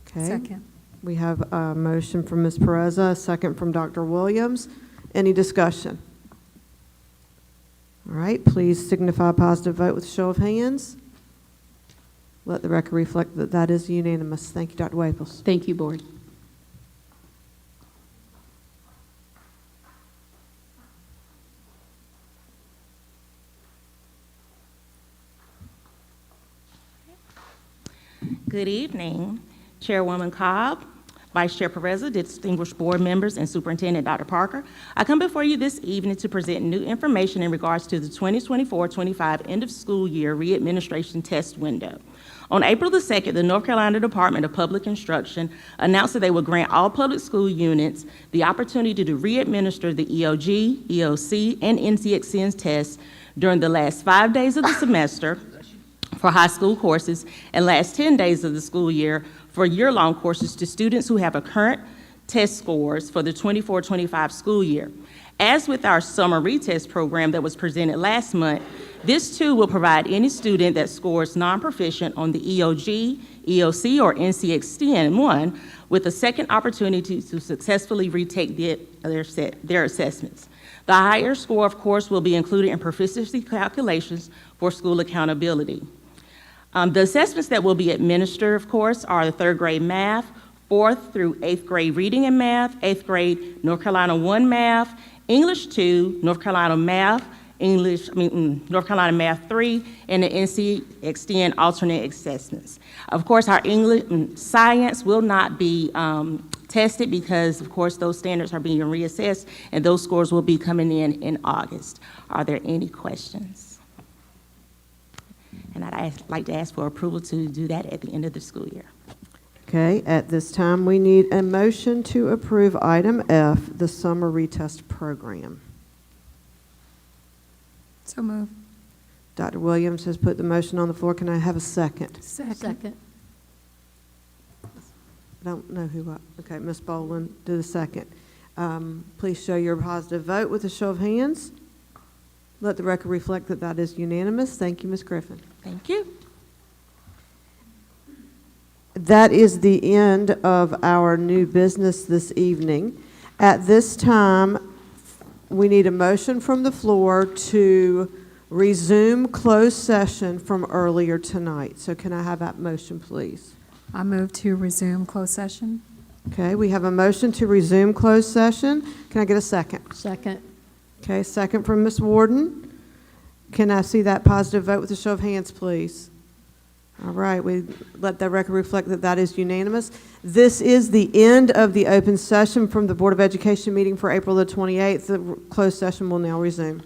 Okay. Second. We have a motion from Ms. Pereza, a second from Dr. Williams. Any discussion? All right, please signify a positive vote with a show of hands. Let the record reflect that that is unanimous. Thank you, Dr. Waples. Thank you, Board. Good evening, Chairwoman Cobb, Vice Chair Perez, distinguished board members, and Superintendent Dr. Parker. I come before you this evening to present new information in regards to the 2024-25 end of school year re-administration test window. On April the 2nd, the North Carolina Department of Public Instruction announced that they would grant all public school units the opportunity to re-administer the EOG, EOC, and NCXN tests during the last 5 days of the semester for high school courses and last 10 days of the school year for year-long courses to students who have a current test scores for the 24-25 school year. As with our summer retest program that was presented last month, this too will provide any student that scores non-proficient on the EOG, EOC, or NCXN 1 with a second opportunity to successfully retake their assessments. The higher score, of course, will be included in proficiency calculations for school accountability. The assessments that will be administered, of course, are the 3rd grade math, 4th through 8th grade reading and math, 8th grade North Carolina 1 math, English 2, North Carolina math, North Carolina Math 3, and the NCXN alternate assessments. Of course, our English science will not be tested because, of course, those standards are being reassessed, and those scores will be coming in August. Are there any questions? And I'd like to ask for approval to do that at the end of the school year. Okay, at this time, we need a motion to approve item F, the summer retest program. So moved. Dr. Williams has put the motion on the floor. Can I have a second? Second. I don't know who, okay, Ms. Boland did a second. Please show your positive vote with a show of hands. Let the record reflect that that is unanimous. Thank you, Ms. Griffin. Thank you. That is the end of our new business this evening. At this time, we need a motion from the floor to resume closed session from earlier tonight. So can I have that motion, please? I move to resume closed session. Okay, we have a motion to resume closed session. Can I get a second? Second. Okay, second from Ms. Warden. Can I see that positive vote with a show of hands, please? All right, we let the record reflect that that is unanimous. This is the end of the open session from the Board of Education meeting for April the 28th. The closed session will now resume.